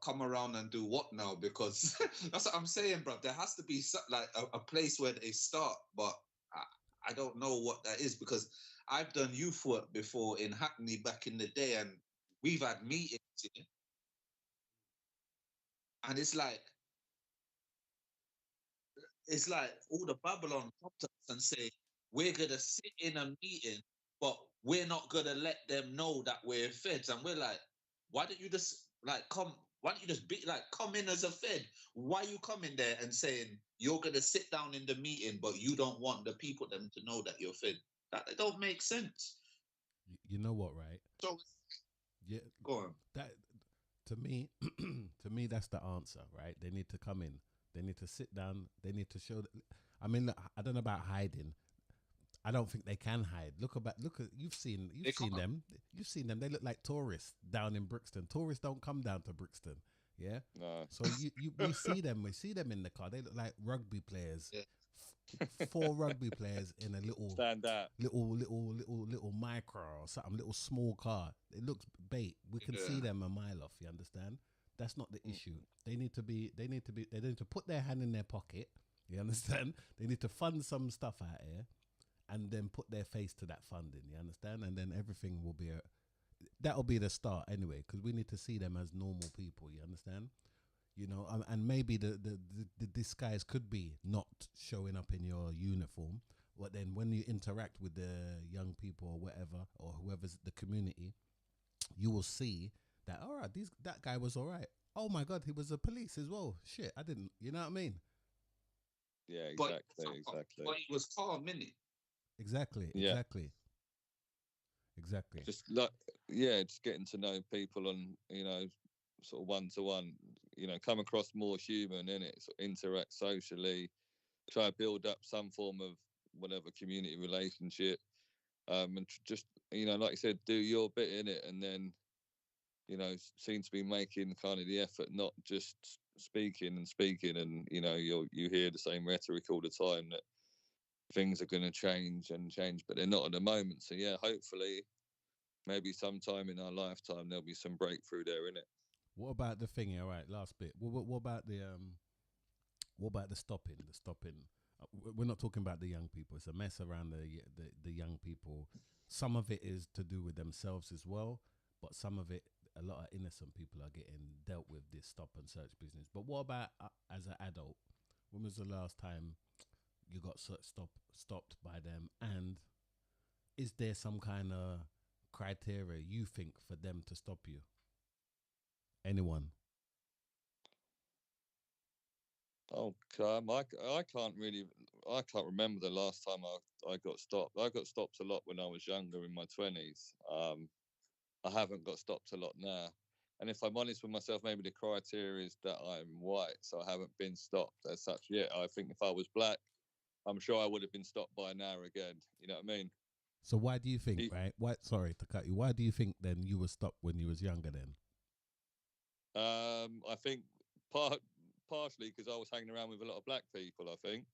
S4: come around and do what now? Because that's what I'm saying, bro. There has to be like a place where they start, but I don't know what that is, because I've done youth work before in Hackney back in the day, and we've had meetings here, and it's like all the Babylon come to us and say, we're gonna sit in a meeting, but we're not gonna let them know that we're feds. And we're like, why don't you just come? Why don't you just be like, come in as a fed? Why are you coming there and saying you're gonna sit down in the meeting, but you don't want the people them to know that you're fed? That don't make sense.
S3: You know what, right?
S4: So
S3: yeah,
S4: go on.
S3: That to me, to me, that's the answer, right? They need to come in. They need to sit down. They need to show. I mean, look, I don't know about hiding. I don't think they can hide. Look at you've seen them. You've seen them. They look like tourists down in Brixton. Tourists don't come down to Brixton. Yeah.
S5: No.
S3: So we see them. We see them in the car. They look like rugby players.
S4: Yeah.
S3: 4 rugby players in a little
S5: stand out,
S3: little micro or something, little small car. It looks bait. We can see them a mile off. You understand? That's not the issue. They need to put their hand in their pocket. You understand? They need to fund some stuff out here, and then put their face to that funding. You understand? And then everything will be that'll be the start anyway, because we need to see them as normal people. You understand? You know, and maybe the disguise could be not showing up in your uniform, but then when you interact with the young people or whatever, or whoever's the community, you will see that, all right, that guy was all right. Oh my God, he was a police as well. Shit, I didn't, you know what I mean?
S5: Yeah, exactly.
S4: But he was calm, innit?
S3: Exactly.
S5: Just like, just getting to know people on, sort of one-to-one, come across more human, in it, sort of interact socially, try to build up some form of whatever community relationship, and just, like you said, do your bit in it, and then, seem to be making kind of the effort, not just speaking, and you hear the same rhetoric all the time that things are going to change, but they're not at the moment. So yeah, hopefully maybe sometime in our lifetime there'll be some breakthrough there, in it.
S3: What about the thing? All right, last bit. What about the stopping? We're not talking about the young people. It's a mess around the young people. Some of it is to do with themselves as well, but some of it, a lot of innocent people are getting dealt with this stop and search business. But what about as an adult? When was the last time you got stopped by them? And is there some kind of criteria you think for them to stop you? Anyone?
S5: Oh, I can't remember the last time I got stopped. I got stopped a lot when I was younger, in my 20s. I haven't got stopped a lot now. And if I'm honest with myself, maybe the criteria is that I'm white, so I haven't been stopped as such yet. I think if I was black, I'm sure I would have been stopped by now again. You know what I mean?
S3: So why do you think, sorry to cut you, why do you think then you were stopped when you was younger then?
S5: I think partially because I was hanging around with a lot of black people, I think.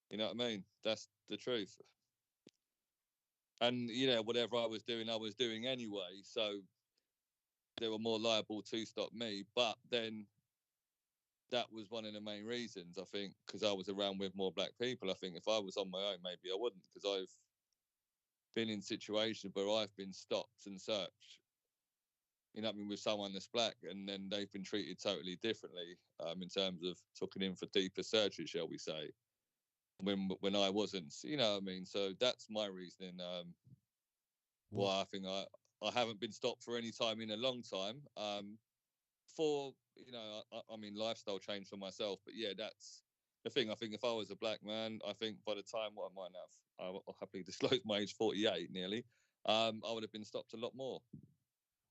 S5: You know what I mean? That's the truth. And, whatever I was doing anyway. So they were more liable to stop me. But then that was one of the main reasons, I think, because I was around with more black people. I think if I was on my own, maybe I wouldn't, because I've been in situations where I've been stopped and searched, with someone that's black, and then they've been treated totally differently, in terms of taken in for deeper searches, shall we say, when I wasn't, So that's my reasoning, why I think I haven't been stopped for any time in a long time. For lifestyle change for myself, but yeah, that's the thing. I think if I was a black man, I think by the time what I might have, I'll happily disclose my age, 48 nearly. I would have been stopped a lot more.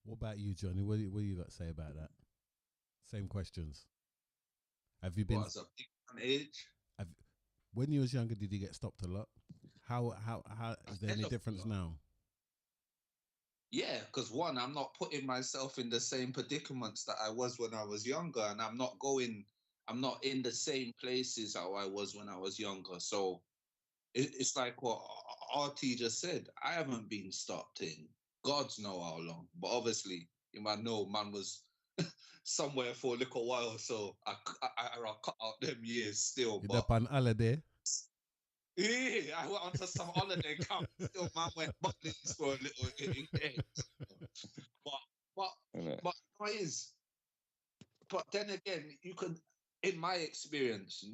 S3: What about you, Johnny? What do you got to say about that? Same questions. Have you been?
S4: Age?
S3: When you was younger, did you get stopped a lot? How is there any difference now?
S4: Yeah, because one, I'm not putting myself in the same predicaments that I was when I was younger, and I'm not in the same places how I was when I was younger. So it's like what RT just said. I haven't been stopped in God's know how long, but obviously, you might know, man was somewhere for a little while, so I cut out them years still.
S3: You're
S4: But
S3: up on holiday.
S4: yeah, I went onto some holiday camp. Still, man went Butlins for a little. But but
S5: Innit?
S4: but what is? But then again, you can, in my experience,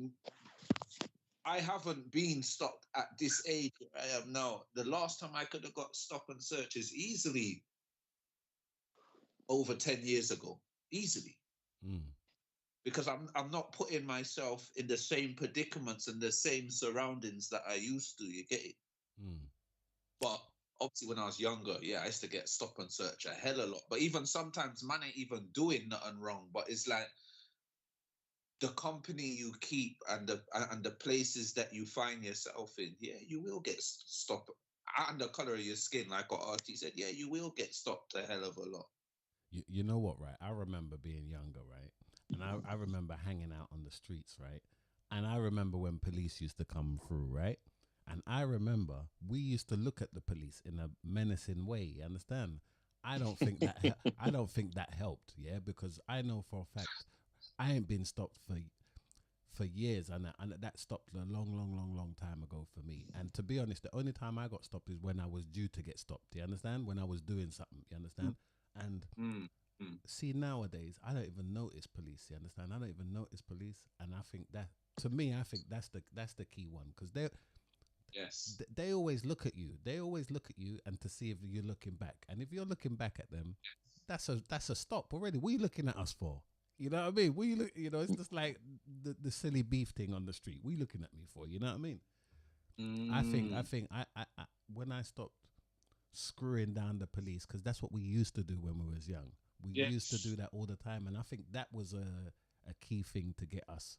S4: I haven't been stopped at this age I am now. The last time I could have got stop and search is easily over 10 years ago. Easily.
S3: Mm.
S4: Because I'm not putting myself in the same predicaments and the same surroundings that I used to. You get it?
S3: Mm.
S4: But obviously when I was younger, yeah, I used to get stop and search a hell of a lot. But even sometimes man ain't even doing nothing wrong. But it's like the company you keep and the places that you find yourself in, yeah, you will get stopped. And the color of your skin, like what RT said, yeah, you will get stopped a hell of a lot.
S3: You know what, right? I remember being younger, right? And I remember hanging out on the streets, right? And I remember when police used to come through, right? And I remember we used to look at the police in a menacing way. You understand? I don't think that I don't think that helped, yeah, because I know for a fact I ain't been stopped for years, and that stopped a long time ago for me. And to be honest, the only time I got stopped is when I was due to get stopped. You understand? When I was doing something. You understand? And see, nowadays I don't even notice police. You understand? I don't even notice police, and I think that, to me, I think that's the key one, because
S4: Yes.
S3: they always look at you. They always look at you, and to see if you're looking back. And if you're looking back at them, that's a stop already. What are you looking at us for? You know what I mean? What you look? You know, it's just like the silly beef thing on the street. What are you looking at me for? You know what I mean? I think I when I stopped screwing down the police, because that's what we used to do when we was young. We used to do that all the time, and I think that was a key thing to get us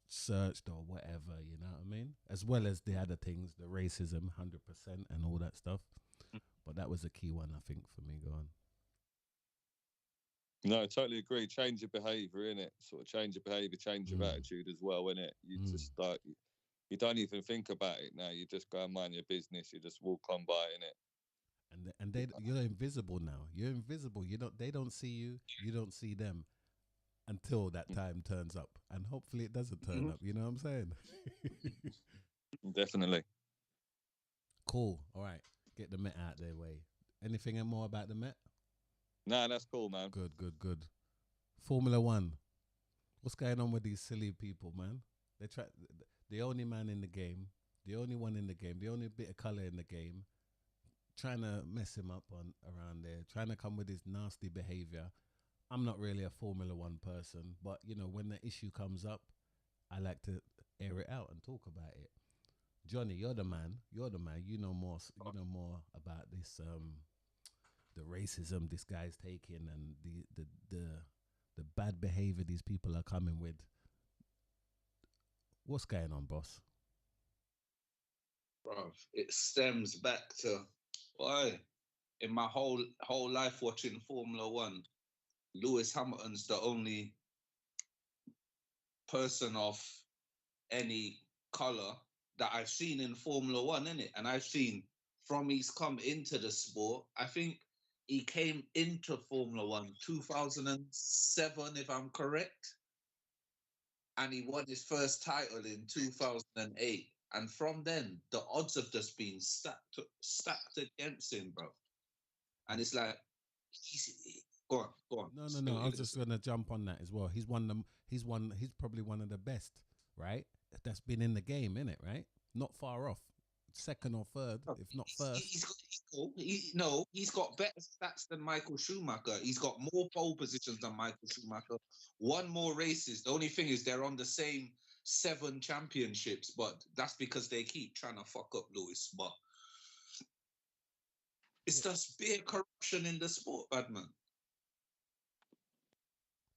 S3: searched or whatever. You know what I mean? As well as the other things, the racism, 100%, and all that stuff. But that was a key one, I think, for me. Go on.
S5: No, I totally agree. Change your behaviour, innit? Sort of change your behaviour, change your attitude as well, innit? You just start. You don't even think about it now. You just go and mind your business. You just walk on by, innit?
S3: And you're invisible now. You're invisible. You don't. They don't see you. You don't see them until that time turns up, and hopefully it doesn't turn up. You know what I'm saying?
S5: Definitely.
S3: Cool. All right. Get the Met out their way. Anything more about the Met?
S5: Nah, that's cool, man.
S3: Good. Formula One. What's going on with these silly people, man? They try. The only man in the game, the only one in the game, the only bit of color in the game, trying to mess him up on around there, trying to come with his nasty behavior. I'm not really a Formula One person, but you know, when the issue comes up, I like to air it out and talk about it. Johnny, you're the man. You're the man. You know more. You know more about this. The racism this guy's taking, and the bad behavior these people are coming with. What's going on, boss?
S4: Bruv, it stems back to why in my whole life watching Formula One, Lewis Hamilton's the only person of any color that I've seen in Formula One, innit? And I've seen from he's come into the sport. I think he came into Formula One 2007, if I'm correct. And he won his first title in 2008. And from then, the odds have just been stacked against him, bro. And it's like, go on.
S3: No. I was just gonna jump on that as well. He's probably one of the best, right? That's been in the game, innit, right? Not far off. Second or third, if not first.
S4: He's got better stats than Michael Schumacher. He's got more pole positions than Michael Schumacher. One more races. The only thing is they're on the same 7 championships, but that's because they keep trying to fuck up Lewis. But it's just bare corruption in the sport, bad man.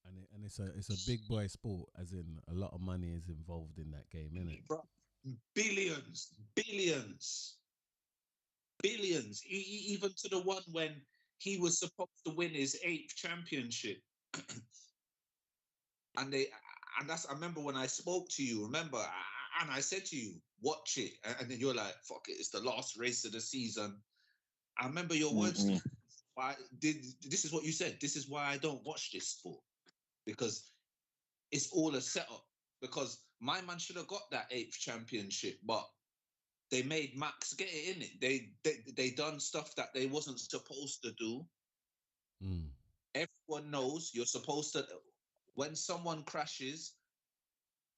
S3: And it's a big boy sport, as in a lot of money is involved in that game, innit?
S4: Bro, billions.
S6: billions, even to the one when he was supposed to win his 8th championship. and they and that's I remember when I spoke to you, and I said to you, watch it, and then you're like, fuck it, it's the last race of the season. I remember your words to me. This is what you said. This is why I don't watch this sport, because it's all a setup. Because my man should have got that 8th championship, but they made Max get it in it. They done stuff that they wasn't supposed to do. Everyone knows you're supposed to. When someone crashes,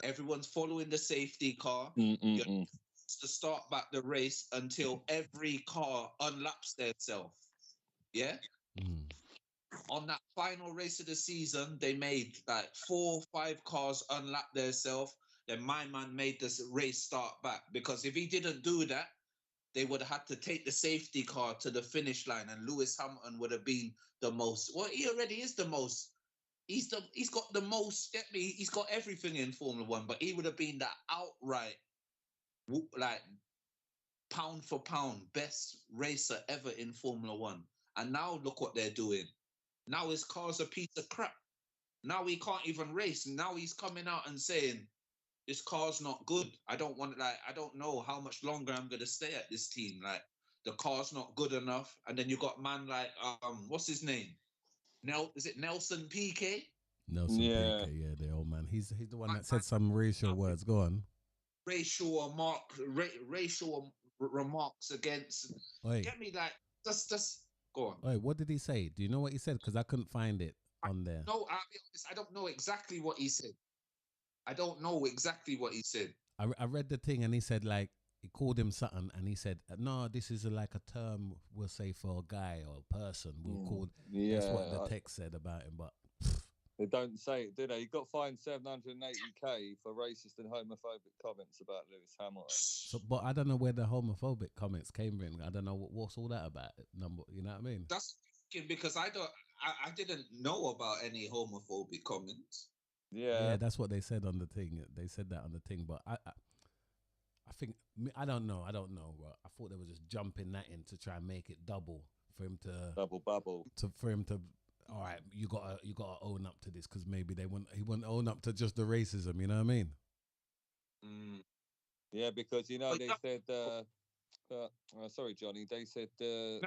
S6: everyone's following the safety car. You're supposed to start back the race until every car unlaps themselves. Yeah. On that final race of the season, they made like 4 or 5 cars unlap themselves. Then my man made this race start back, because if he didn't do that, they would have had to take the safety car to the finish line, and Lewis Hamilton would have been the most. Well, he already is the most. He's got the most. Get me? He's got everything in Formula One, but he would have been the outright, like, pound for pound best racer ever in Formula One. And now look what they're doing. Now his car's a piece of crap. Now he can't even race. Now he's coming out and saying, this car's not good. I don't know how much longer I'm going to stay at this team. Like, the car's not good enough. And then you got man like, what's his name? Is it Nelson Piquet?
S3: Nelson Piquet, yeah, the old man. He's the one that said some racial words. Go on.
S6: Racial remarks against.
S3: Oi.
S6: Get me, like, just go on.
S3: Oi, what did he say? Do you know what he said? Because I couldn't find it on there.
S6: No, I'll be honest, I don't know exactly what he said. I
S3: read the thing, and he said, like, he called him something, and he said, no, this is like a term we'll say for a guy or a person. We'll call. That's what the text said about him, but
S5: they don't say it, do they? He got fined 780k for racist and homophobic comments about Lewis Hamilton.
S3: So, but I don't know where the homophobic comments came in. I don't know what's all that about. You know what I mean?
S6: That's because I didn't know about any homophobic comments.
S3: Yeah, that's what they said on the thing. They said that on the thing, but I think, I don't know. Bro. I thought they were just jumping that in to try and make it double for him to
S5: double bubble.
S3: For him to, all right, you gotta own up to this, because maybe he wouldn't own up to just the racism. You know what I mean?
S5: Yeah, because they said. Sorry, Johnny. They said the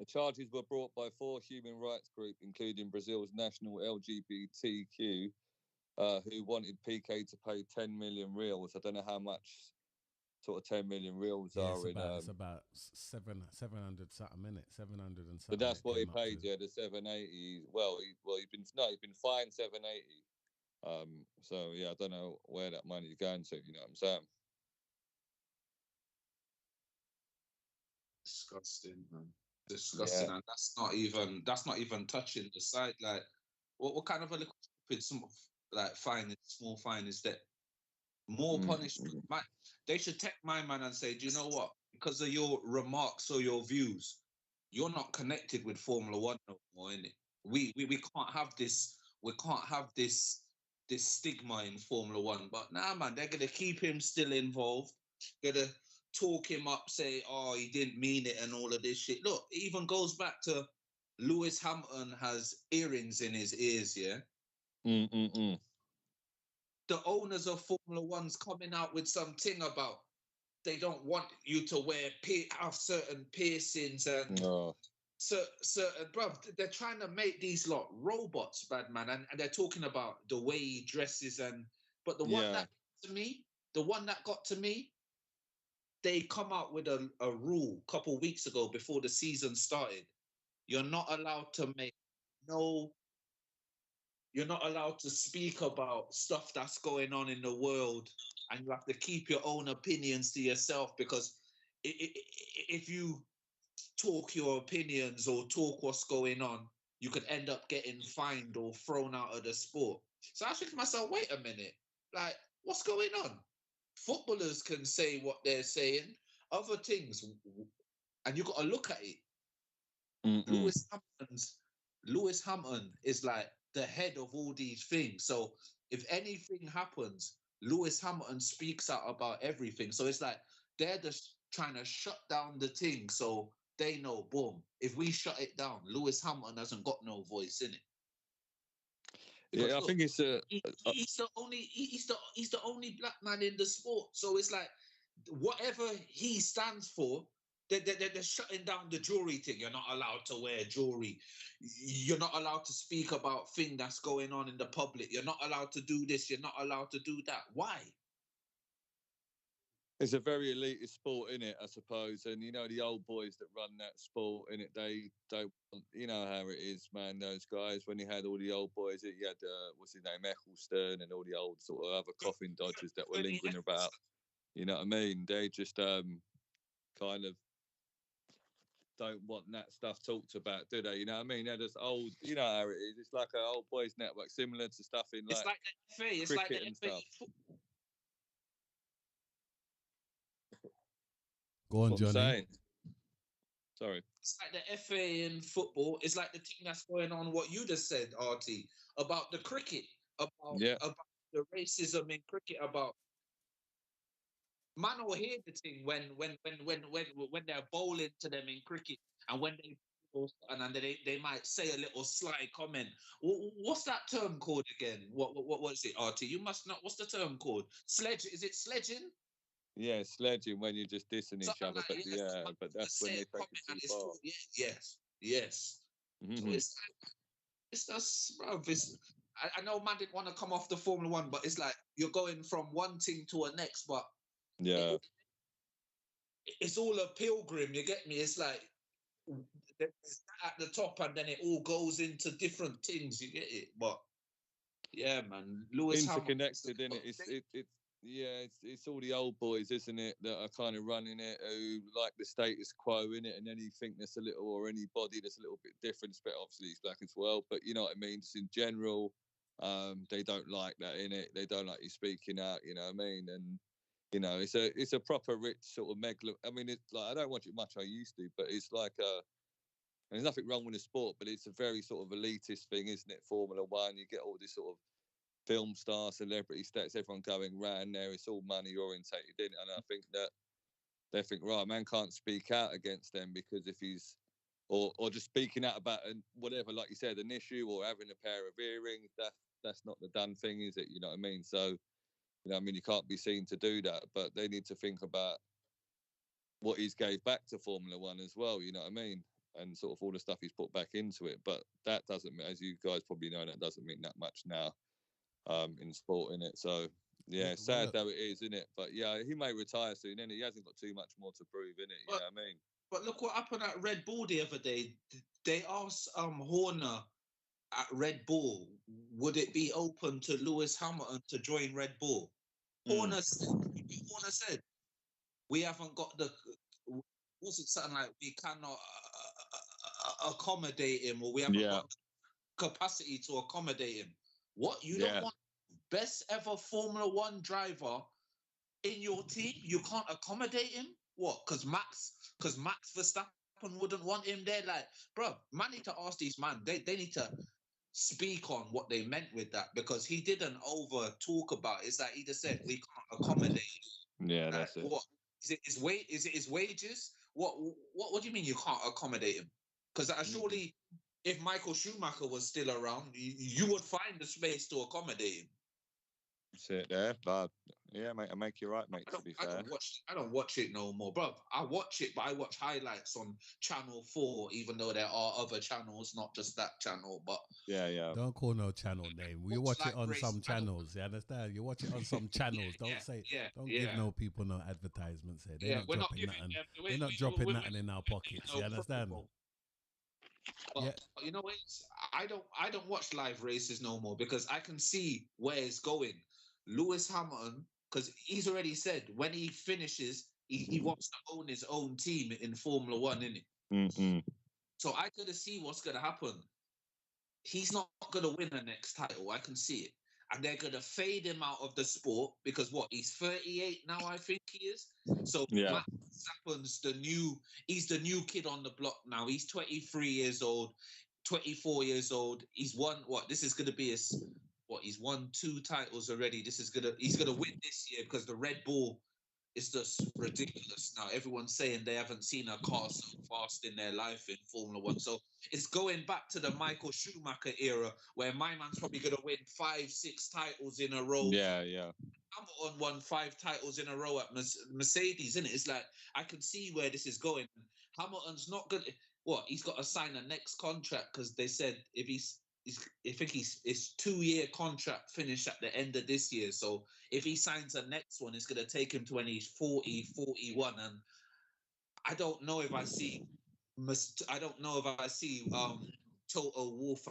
S5: charges were brought by 4 human rights groups, including Brazil's national LGBTQ, who wanted Piquet to pay 10 million reals. I don't know how much sort of 10 million reals are in.
S3: It's about 700 something minutes, 700 and something.
S5: But that's what he paid, the 780. Well, he's been fined 780. So yeah, I don't know where that money's going to. You know what I'm saying?
S6: Disgusting, man. Disgusting, and that's not even touching the side. Like, what kind of a little small fine is that? More punishment. They should take my man and say, do you know what? Because of your remarks or your views, you're not connected with Formula One no more, innit? We can't have this. We can't have this stigma in Formula One. But nah, man, they're gonna keep him still involved. Gonna talk him up, say, oh, he didn't mean it, and all of this shit. Look, it even goes back to Lewis Hamilton has earrings in his ears, yeah. The owners of Formula One's coming out with something about they don't want you to have certain piercings and certain, bruv. They're trying to make these robots, bad man, and they're talking about the way he dresses but the one that got to me, they come out with a rule a couple of weeks ago before the season started. You're not allowed to You're not allowed to speak about stuff that's going on in the world, and you have to keep your own opinions to yourself, because if you talk your opinions or talk what's going on, you could end up getting fined or thrown out of the sport. So I think to myself, wait a minute, like, what's going on? Footballers can say what they're saying, other things, and you got to look at it. Lewis Hamilton is like the head of all these things. So if anything happens, Lewis Hamilton speaks out about everything. So it's like they're trying to shut down the thing so they know, boom, if we shut it down, Lewis Hamilton hasn't got no voice in it. Because,
S5: yeah, I
S6: look,
S5: think it's
S6: he's the only black man in the sport. So it's like whatever he stands for, they're shutting down the jewelry thing. You're not allowed to wear jewelry. You're not allowed to speak about things that's going on in the public. You're not allowed to do this. You're not allowed to do that. Why?
S5: It's a very elitist sport, in it, I suppose. And you know, the old boys that run that sport, in it, they don't. You know how it is, man. Those guys, when you had all the old boys, you had what's his name, Ecclestone, and all the old sort of other coffin dodgers that were lingering about. You know what I mean? They just kind of don't want that stuff talked about, do they? You know what I mean? They're just old. You know how it is. It's like an old boys network, similar to stuff in
S6: It's like the FA. It's like the
S5: and
S6: FA.
S5: stuff.
S3: Go on, Johnny.
S5: Sorry.
S6: It's like the FA in football. It's like the thing that's going on. What you just said, RT, about the cricket, about the racism in cricket. About man will hear the thing when they're bowling to them in cricket, and when they might say a little sly comment. What's that term called again? What was it, RT? You must know. What's the term called? Sledge? Is it sledging?
S5: Yeah, sledging when you're just dissing each other.
S6: Like,
S5: but but that's when they take it too far.
S6: Yes. Mm-hmm. So it's just, bro. I know man didn't want to come off the Formula One, but it's like you're going from one thing to a next, but
S5: yeah,
S6: it's all a pilgrim. You get me? It's like at the top, and then it all goes into different things. You get it? But yeah, man, Lewis
S5: interconnected in it. It's all the old boys, isn't it, that are kind of running it, who like the status quo in it, and anything that's a little, or anybody that's a little bit different, but obviously he's black as well. But you know what I mean? Just in general, they don't like that in it. They don't like you speaking out. You know what I mean? And you know, it's a proper rich sort of I mean, it's like I don't watch it much. I used to, but it's like and there's nothing wrong with the sport, but it's a very sort of elitist thing, isn't it? Formula One, you get all this sort of film star, celebrity stats, everyone going round there. It's all money orientated, isn't it? And I think that they think, right, man can't speak out against them because if he's, or just speaking out about whatever, like you said, an issue or having a pair of earrings, that's not the done thing, is it? You know what I mean? So, you know, I mean, you can't be seen to do that, but they need to think about what he's gave back to Formula One as well. You know what I mean? And sort of all the stuff he's put back into it. But that doesn't, as you guys probably know, that doesn't mean that much now. In sport, in it. So yeah, sad though it is, isn't it? But yeah, he may retire soon, and he hasn't got too much more to prove, in it. You know what I mean?
S6: But look what happened at Red Bull the other day. They asked Horner at Red Bull, would it be open to Lewis Hamilton to join Red Bull? Horner said, we haven't got the. Was it something like we cannot accommodate him, or we haven't got the capacity to accommodate him? What, you don't want best ever Formula One driver in your team? You can't accommodate him? What? Because Max Verstappen wouldn't want him there? Like, bro, man need to ask these man. They need to speak on what they meant with that, because he didn't over talk about it. It's like he just said we can't accommodate him.
S5: Yeah,
S6: like,
S5: that's it.
S6: What? Is it his wages? What do you mean you can't accommodate him? Because surely, if Michael Schumacher was still around, you would find the space to accommodate him.
S5: Sit there, but yeah, mate, I make you right, mate. To be fair,
S6: I don't watch it no more, bro. I watch it, but I watch highlights on Channel 4, even though there are other channels, not just that channel. But
S5: yeah.
S3: Don't call no channel name. We watch it on some channels. You understand? You watch it on some channels. Don't give no people no advertisements here. They're not dropping nothing. They're not dropping nothing in our pockets. You understand?
S6: But, you know, I don't watch live races no more, because I can see where it's going. Lewis Hamilton, because he's already said when he finishes, he wants to own his own team in Formula One, innit?
S5: Mm-hmm.
S6: So I could see what's going to happen. He's not going to win the next title. I can see it. And they're going to fade him out of the sport, because he's 38 now, I think he is. So Max Verstappen's he's the new kid on the block now. He's 23 years old, 24 years old. He's won, this is going to be he's won 2 titles already. He's going to win this year, because the Red Bull it's just ridiculous now. Everyone's saying they haven't seen a car so fast in their life in Formula One. So it's going back to the Michael Schumacher era where my man's probably going to win 5-6 titles in a row.
S5: Yeah.
S6: Hamilton won 5 titles in a row at Mercedes, isn't it? It's like, I can see where this is going. Hamilton's not good. What? He's got to sign a next contract because they said if I think his 2-year contract finished at the end of this year. So if he signs the next one, it's going to take him to when he's 40, 41. And I don't know if I see Toto Wolff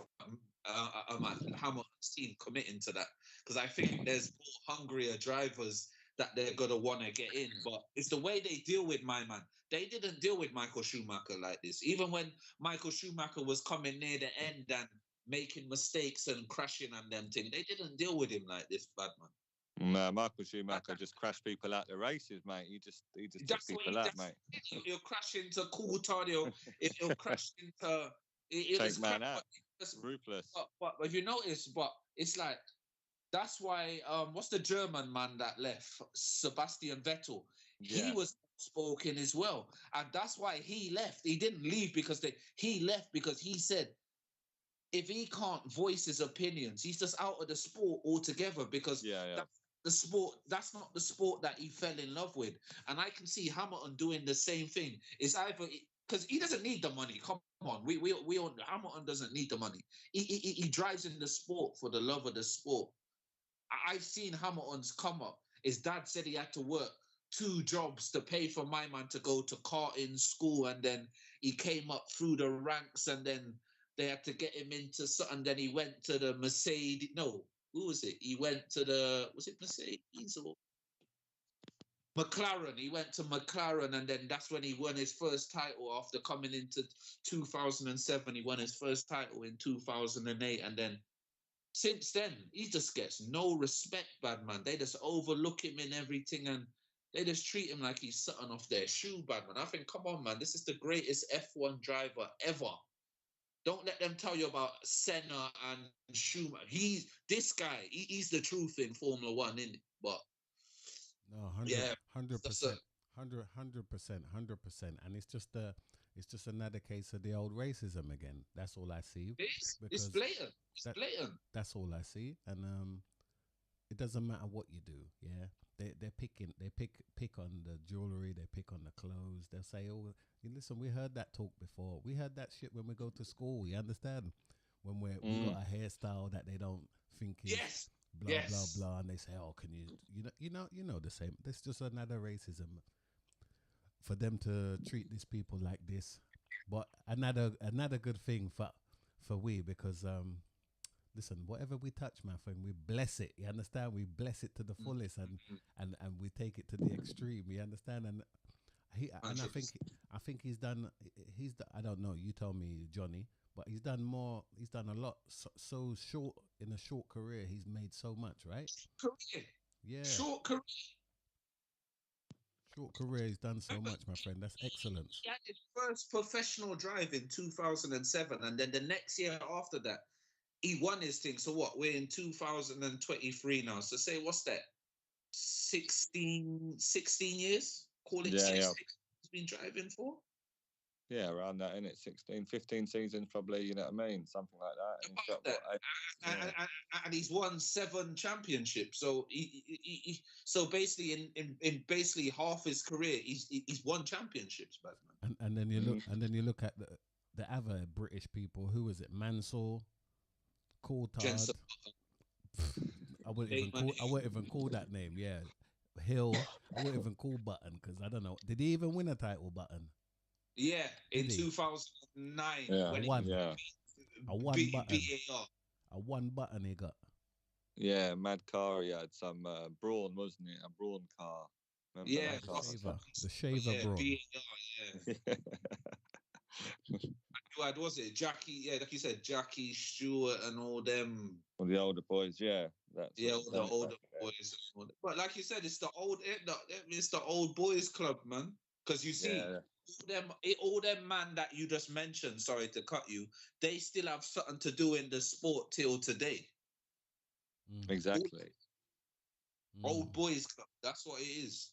S6: Hamilton's team committing to that, because I think there's more hungrier drivers that they're going to want to get in. But it's the way they deal with my man. They didn't deal with Michael Schumacher like this. Even when Michael Schumacher was coming near the end and making mistakes and crashing and them things, they didn't deal with him like this, bad man.
S5: No, Michael Schumacher just crashed people out the races, mate. He just took people out, mate.
S6: He'll crash into Coulthard, he'll crash into...
S5: Take man out. Ruthless.
S6: But if you notice, it's like, that's why, what's the German man that left? Sebastian Vettel. Yeah. He was spoken as well. And that's why he left. He didn't leave because he left because he said, if he can't voice his opinions, he's just out of the sport altogether, because that's not the sport that he fell in love with. And I can see Hamilton doing the same thing. It's either, because he doesn't need the money. Come on, we all, Hamilton doesn't need the money. He drives in the sport for the love of the sport. I've seen Hamilton's come up. His dad said he had to work 2 jobs to pay for my man to go to karting school, and then he came up through the ranks, and then they had to get him into something. Then he went to the Mercedes. No, who was it? He went to was it Mercedes or McLaren? He went to McLaren, and then that's when he won his first title after coming into 2007. He won his first title in 2008, and then since then, he just gets no respect, bad man. They just overlook him in everything, and they just treat him like he's something off their shoe, bad man. I think, come on, man, this is the greatest F1 driver ever. Don't let them tell you about Senna and Schumacher. He's the truth in Formula One, isn't it? But
S3: no, 100%, 100%, 100%, and it's just another case of the old racism again. That's all I see.
S6: It's blatant. It's blatant.
S3: That's all I see, and it doesn't matter what you do. Yeah, they pick on the jewelry, they pick on the clothes. They'll say, "Oh, listen, we heard that talk before. We heard that shit when we go to school. You understand? When we got a hairstyle that they don't think is blah blah blah, and they say, "Oh, can you know the same." That's just another racism for them to treat these people like this. But another good thing for we, because listen, whatever we touch, my friend, we bless it. You understand? We bless it to the fullest, and we take it to the extreme. You understand? And I think he's done. I don't know. You told me, Johnny, but he's done more. He's done a lot. So short in a short career, he's made so much, right?
S6: Career.
S3: Yeah.
S6: Short career.
S3: Short career, he's done so much, my friend. That's excellence.
S6: He had his first professional drive in 2007, and then the next year after that, he won his thing. So what? We're in 2023 now. So say, what's that? 16 years? Call it 16 he's been driving for?
S5: Yeah, around that, innit? 16, 15 seasons probably, you know what I mean? Something like that.
S6: And he's won 7 championships. So so basically in basically half his career, he's won championships, man.
S3: And then you look at the other British people. Who was it? Mansell, Coulthard. I wouldn't even call that name. Yeah, Hill. I wouldn't even call Button, because I don't know. Did he even win a title, Button?
S6: Yeah, in 2009.
S3: Yeah, a one button.
S6: BAR.
S3: A 1 button he got.
S5: Yeah, Mad Car. He had some Brawn, wasn't it? A Brawn car. Remember that car?
S3: The Shaver Brawn.
S6: BAR, What was it? Jackie, like you said, Jackie Stewart and all them.
S5: Well, the older boys, yeah.
S6: All the older boys. But like you said, it's the old boys club, man. Because you see, all them man that you just mentioned, sorry to cut you, they still have something to do in the sport till today.
S5: Exactly.
S6: Old boys club, that's what it is.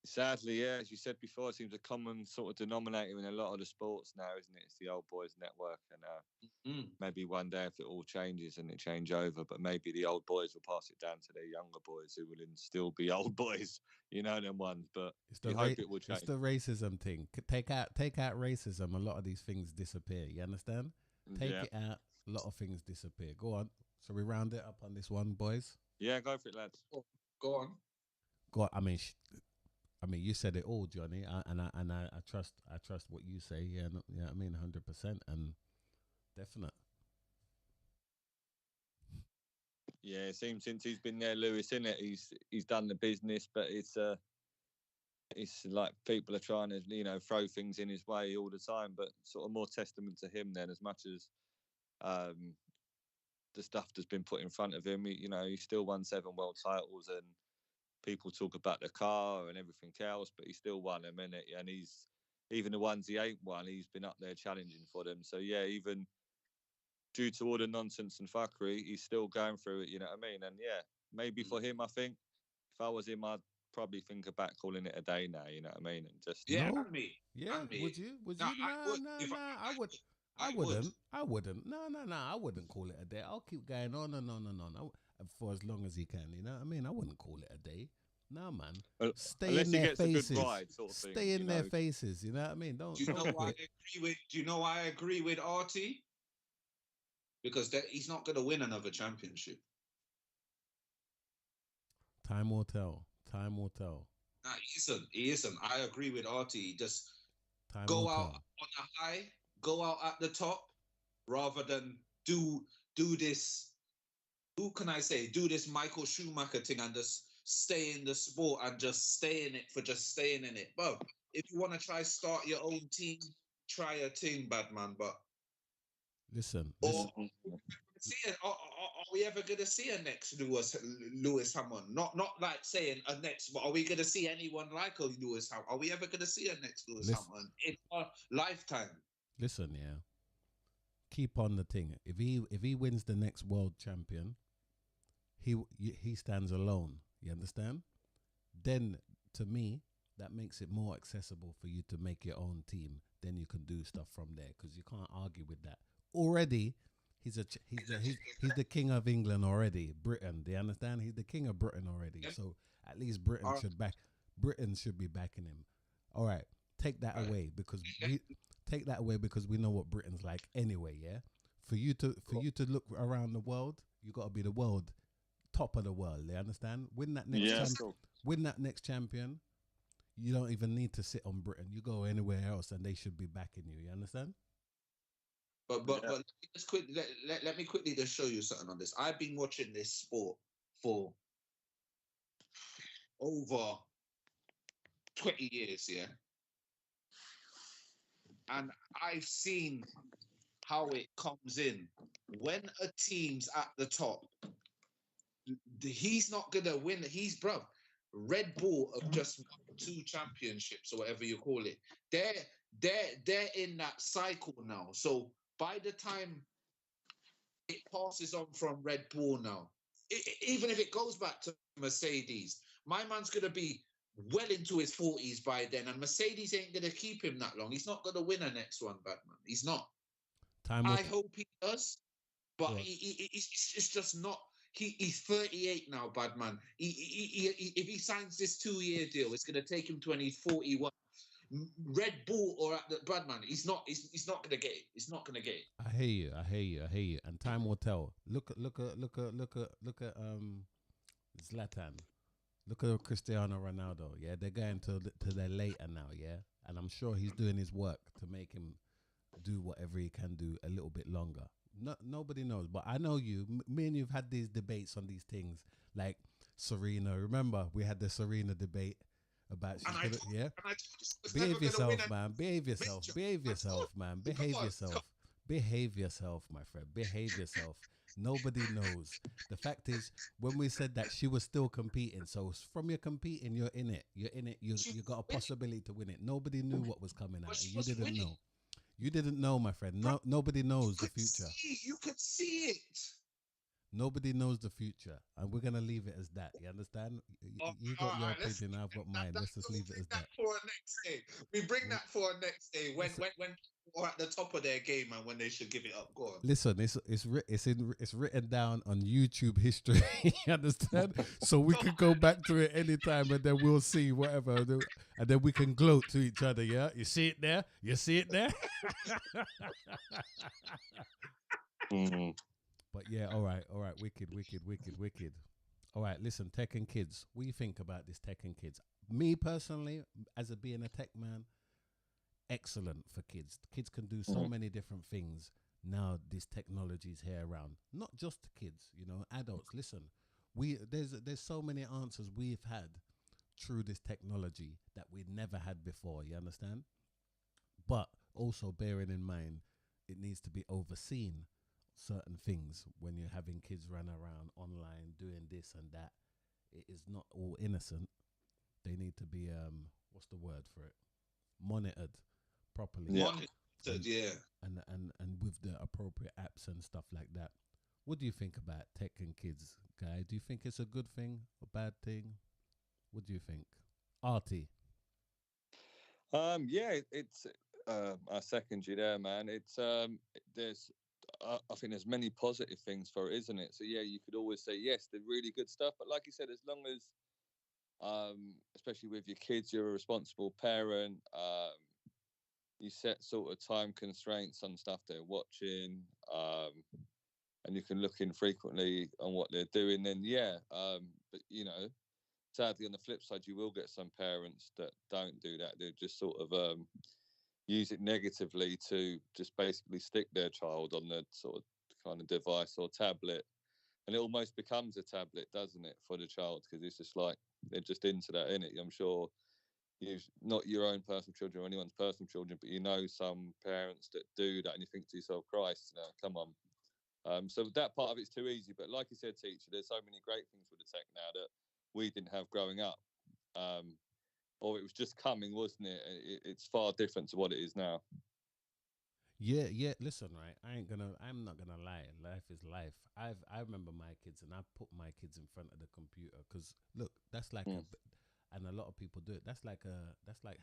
S5: Sadly, yeah, as you said before, it seems a common sort of denominator in a lot of the sports now, isn't it? It's the old boys network, and maybe one day if it all changes and it change over, but maybe the old boys will pass it down to their younger boys who will still be old boys, them ones. But you hope it will change.
S3: It's the racism thing. Take out racism. A lot of these things disappear. You understand? Take it out. A lot of things disappear. Go on. So we round it up on this one, boys.
S5: Yeah, go for it, lads.
S6: Go on.
S3: Go on. I mean, you said it all, Johnny, I trust what you say. Yeah, yeah. I mean, 100% and definite.
S5: Yeah, it seems since he's been there, Lewis, in it, he's done the business, but it's like people are trying to throw things in his way all the time, but sort of more testament to him then, as much as the stuff that's been put in front of him. He still won 7 world titles, and people talk about the car and everything else, but he still won them, innit? And he's even the ones he ain't won, he's been up there challenging for them. So yeah, even due to all the nonsense and fuckery, he's still going through it. You know what I mean? And yeah, maybe for him, I think if I was him, I'd probably think about calling it a day now. You know what I mean? And just
S3: Would you? Would you? I wouldn't. I wouldn't. No. I wouldn't call it a day. I'll keep going on and on and on for as long as he can. You know what I mean? I wouldn't call it a day. No, man. Stay in their faces. Stay in their faces. You know what I mean? Don't.
S6: Do you know why I agree with Artie? Because he's not going to win another championship.
S3: Time will tell. Time will tell.
S6: Nah, he isn't. I agree with Artie. Just go out on a high. Go out at the top, rather than do this. Who can I say? Do this Michael Schumacher thing and just stay in the sport and just stay in it for just staying in it. But if you want to try start your own team, try a team, bad man. But
S3: listen.
S6: Are we ever going to see a next Lewis Hammond? Not like saying a next, but are we going to see anyone like a Lewis Hammond? Are we ever going to see a next Lewis Hammond in our lifetime?
S3: Listen, yeah. Keep on the thing. If he wins the next world champion, he stands alone. You understand? Then to me, that makes it more accessible for you to make your own team. Then you can do stuff from there because you can't argue with that. Already, he's the king of England already. Britain, do you understand? He's the king of Britain already. Yeah. So at least Britain should be backing him. All right, take that away because we know what Britain's like anyway. Yeah, for you to look around the world, you got to be the world top of the world. You understand? Win that next champion. You don't even need to sit on Britain. You go anywhere else, and they should be backing you. You understand?
S6: But let me quickly just show you something on this. I've been watching this sport for over 20 years, yeah. And I've seen how it comes in. When a team's at the top, he's not going to win. Red Bull have just won 2 championships or whatever you call it. They're in that cycle now. So by the time it passes on from Red Bull now, even if it goes back to Mercedes, my man's going to be well into his 40s by then, and Mercedes ain't going to keep him that long. He's not going to win a next one, Batman. He's not. I hope he does, but it's just not. He's 38 now, Badman. If he signs this 2-year deal, it's going to take him to when he's 41. Red Bull or at the Badman, he's not going to get it. He's not going to get it.
S3: I hear you. And time will tell. Look at Zlatan. Look at Cristiano Ronaldo. Yeah, they're going to their later now. Yeah, and I'm sure he's doing his work to make him do whatever he can do a little bit longer. No, nobody knows, but I know you. Me and you've had these debates on these things, like Serena. Remember, we had the Serena debate about Behave yourself, man. Behave yourself. Behave yourself, man. Behave yourself. Behave yourself, my friend. Behave yourself. Nobody knows. The fact is, when we said that, she was still competing. So from your competing, you're in it. You're in it. You got a possibility to win it. Nobody knew what was coming out. You didn't know. You didn't know, my friend. Nobody knows the future.
S6: You could see it.
S3: Nobody knows the future, and we're gonna leave it as that. You understand? You got your opinion, I've got mine. Let's just leave it as that.
S6: For our next day. We bring that for our next day when people are at the top of their game and when they should give it up. Go on.
S3: Listen, it's written down on YouTube history. You understand? So we can go back to it anytime, and then we'll see whatever, and then we can gloat to each other. Yeah, you see it there? You see it there? But yeah, all right, wicked. All right, listen, tech and kids. What do you think about this tech and kids? Me personally, as being a tech man, excellent for kids. Kids can do so many different things now. This technology's here around, not just kids, adults. Listen, there's so many answers we've had through this technology that we never had before. You understand? But also bearing in mind, it needs to be overseen. Certain things when you're having kids run around online doing this and that, it is not all innocent. They need to be what's the word for it, monitored properly. And with the appropriate apps and stuff like that. What do you think about tech and kids, guy? Do you think it's a good thing, a bad thing? What do you think, Artie?
S5: Yeah, it's I second you there, man. It's I think there's many positive things for it, isn't it? So yeah, you could always say yes, they're really good stuff. But like you said, as long as, especially with your kids, you're a responsible parent. You set sort of time constraints on stuff they're watching, and you can look in frequently on what they're doing. Then yeah, but sadly on the flip side, you will get some parents that don't do that. They just sort of use it negatively to just basically stick their child on the sort of kind of device or tablet, and it almost becomes a tablet, doesn't it, for the child, because it's just like they're just into that, innit? I'm sure you've not your own personal children or anyone's personal children, but some parents that do that, and you think to yourself, Christ, come on. So that part of it's too easy. But like you said, teacher, there's so many great things with the tech now that we didn't have growing up. Or it was just coming, wasn't it? It's far different to what it is now.
S3: Yeah. Listen, right? I'm not gonna lie. Life is life. I remember my kids, and I put my kids in front of the computer because look, that's like and a lot of people do it. That's like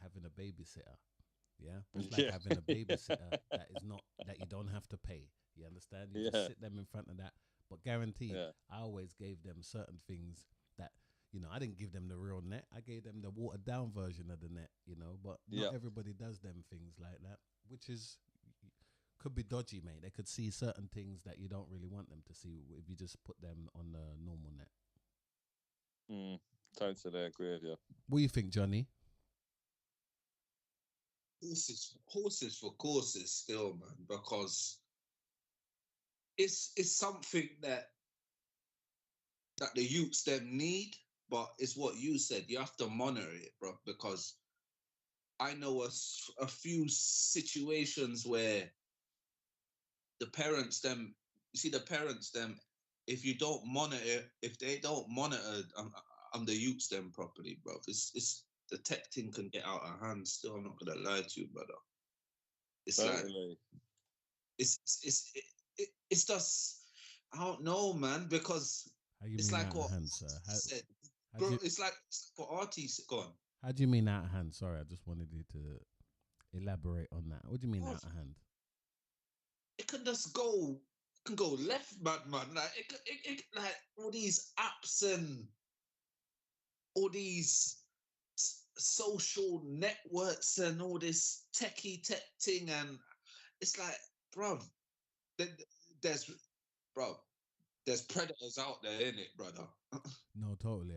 S3: having a babysitter. Yeah, that's like having a babysitter that you don't have to pay. You understand? You just sit them in front of that. But guaranteed, I always gave them certain things that. I didn't give them the real net. I gave them the watered down version of the net, but not everybody does them things like that, which could be dodgy, mate. They could see certain things that you don't really want them to see if you just put them on the normal net.
S5: Totally agree with you.
S3: What do you think, Johnny?
S6: Horses for courses still, man, because it's something that the youths them need. But it's what you said. You have to monitor it, bro, because I know a few situations where the parents them, if they don't monitor the youths them properly, bro, it's the tech thing can get out of hand. Still, I'm not gonna lie to you, brother. It's totally. It's just I don't know, man, because it's like what said. Bro, it's like for artists gone.
S3: How do you mean out of hand? Sorry, I just wanted you to elaborate on that. What do you mean out of hand?
S6: It can just go left, man. Like it like all these apps and all these social networks and all this tech thing, and it's like, bro, there's predators out there, innit, brother?
S3: No, totally.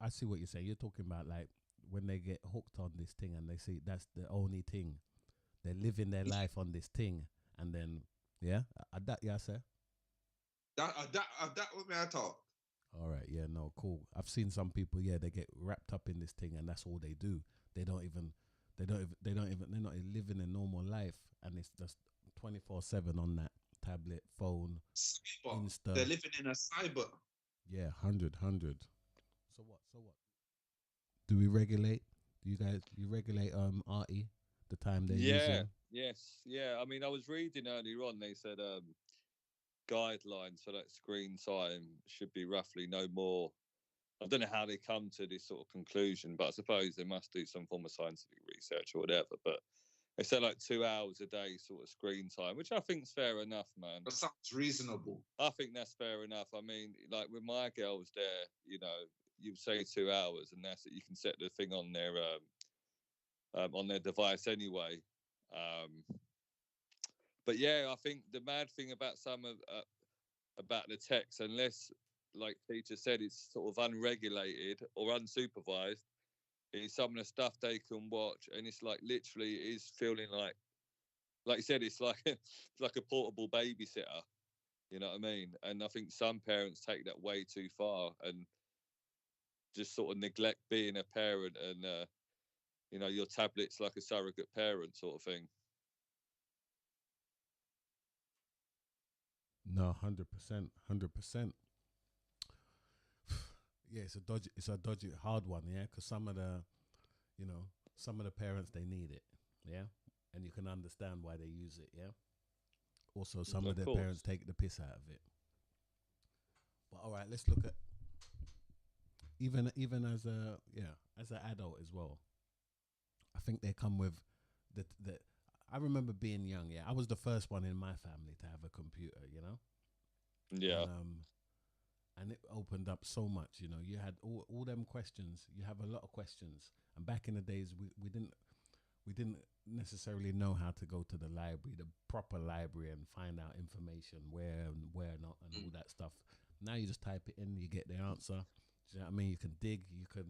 S3: I see what you're saying. You're talking about like when they get hooked on this thing and they see that's the only thing. They're living their life on this thing, and then sir.
S6: That what me I talk.
S3: All right, no, cool. I've seen some people, they get wrapped up in this thing, and that's all they do. They're not living a normal life, and it's just 24/7 on that tablet, phone, Insta.
S6: They're living in a cyber.
S3: Yeah, 100. So what? Do we regulate? Do you regulate Artie the time they're using?
S5: Yes. I mean, I was reading earlier on. They said guidelines for that screen time should be roughly no more. I don't know how they come to this sort of conclusion, but I suppose they must do some form of scientific research or whatever. But they say like 2 hours a day sort of screen time, which I think is fair enough, man.
S6: That sounds reasonable.
S5: I think that's fair enough. I mean, like with my girls there, you know, you say 2 hours, and that's it. You can set the thing on their device anyway. But yeah, I think the mad thing about some of about the text, unless, like teacher said, it's sort of unregulated or unsupervised, is some of the stuff they can watch, and it's like literally it is feeling like you said, it's like it's like a portable babysitter. You know what I mean? And I think some parents take that way too far and just sort of neglect being a parent, and you know, your tablet's like a surrogate parent sort of thing.
S3: No, 100%, 100%. Yeah, it's a dodgy, hard one, yeah, because some of the, you know, some of the parents, they need it, yeah, and you can understand why they use it, yeah. Also, some of their parents take the piss out of it. But all right, let's look at even as an adult as well. I think they come with the. I remember being young, yeah. I was the first one in my family to have a computer, you know.
S5: Yeah.
S3: And it opened up so much, you know. You had all them questions. You have a lot of questions. And back in the days, we didn't necessarily know how to go to the library, the proper library, and find out information where and where not, and all that stuff. Now you just type it in, you get the answer. Do you know what I mean? You can dig, you could,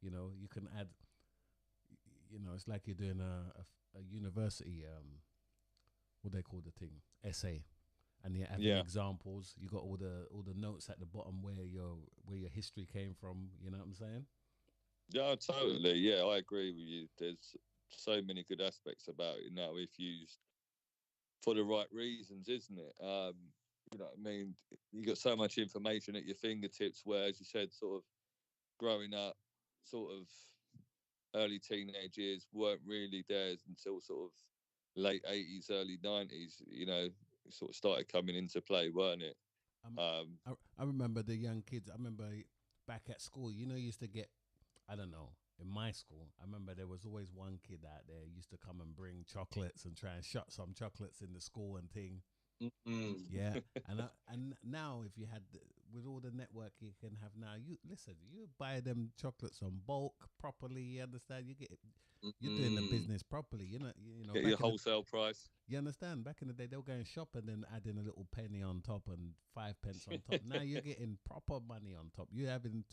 S3: you know, you can add. You know, it's like you're doing a university, what they call the thing, essay, and you have the examples. You got all the notes at the bottom where your history came from. You know what I'm saying?
S5: Yeah, totally. Yeah, I agree with you. There's so many good aspects about it now if used for the right reasons, isn't it? You know what I mean? You got so much information at your fingertips where, as you said, sort of growing up, sort of early teenage years weren't really theirs until sort of late 80s, early 90s, you know, sort of started coming into play, weren't it?
S3: I remember the young kids. I remember back at school, you know, you used to get, I don't know, in my school, I remember there was always one kid out there used to come and bring chocolates and try and shut some chocolates in the school and thing.
S6: Mm-hmm.
S3: Yeah, and now if you had with all the network you can have now, you buy them chocolates on bulk properly. You understand? You get you're doing the business properly. You know
S5: get your wholesale price.
S3: You understand? Back in the day, they were going shop and then adding a little penny on top and 5 pence on top. Now you're getting proper money on top. You're having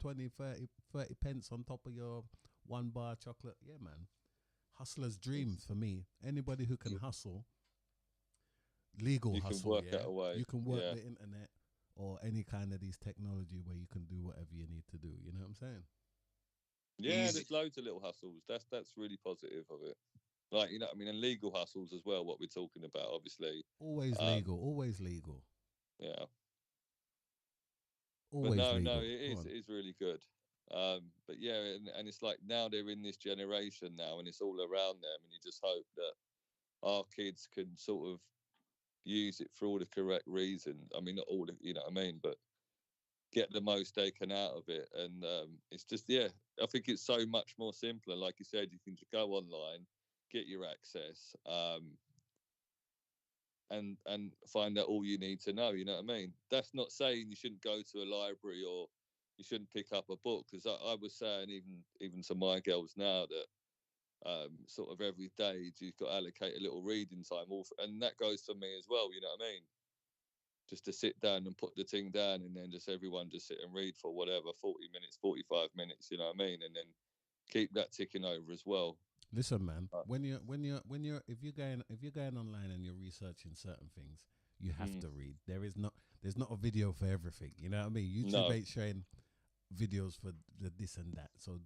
S3: 20, 30 pence on top of your 1 bar chocolate. Yeah, man. Hustler's dreams for me. Anybody who can hustle. Legal
S5: you
S3: hustle,
S5: can work that away.
S3: You can work the internet or any kind of these technology where you can do whatever you need to do. You know what I'm saying?
S5: Yeah, there's loads of little hustles. That's really positive of it. Like, you know, I mean, and legal hustles as well. What we're talking about, obviously.
S3: Always legal. Always legal.
S5: Yeah.
S3: Always
S5: but
S3: legal.
S5: No, it is really good. But yeah, and it's like now they're in this generation now, and it's all around them, and you just hope that our kids can sort of use it for all the correct reasons. I mean, not all, you know what I mean, but get the most they can out of it. And it's just, I think it's so much more simpler. Like you said, you can just go online, get your access, and find out all you need to know. You know what I mean? That's not saying you shouldn't go to a library or you shouldn't pick up a book, because I was saying even to my girls now that sort of every day you've got to allocate a little reading time, and that goes for me as well. You know what I mean? Just to sit down and put the thing down, and then just everyone just sit and read for whatever 40 minutes, 45 minutes. You know what I mean? And then keep that ticking over as well.
S3: Listen, man. When you're if you're going online and you're researching certain things, you have to read. There's not a video for everything. You know what I mean? YouTube ain't showing videos for the this and that. So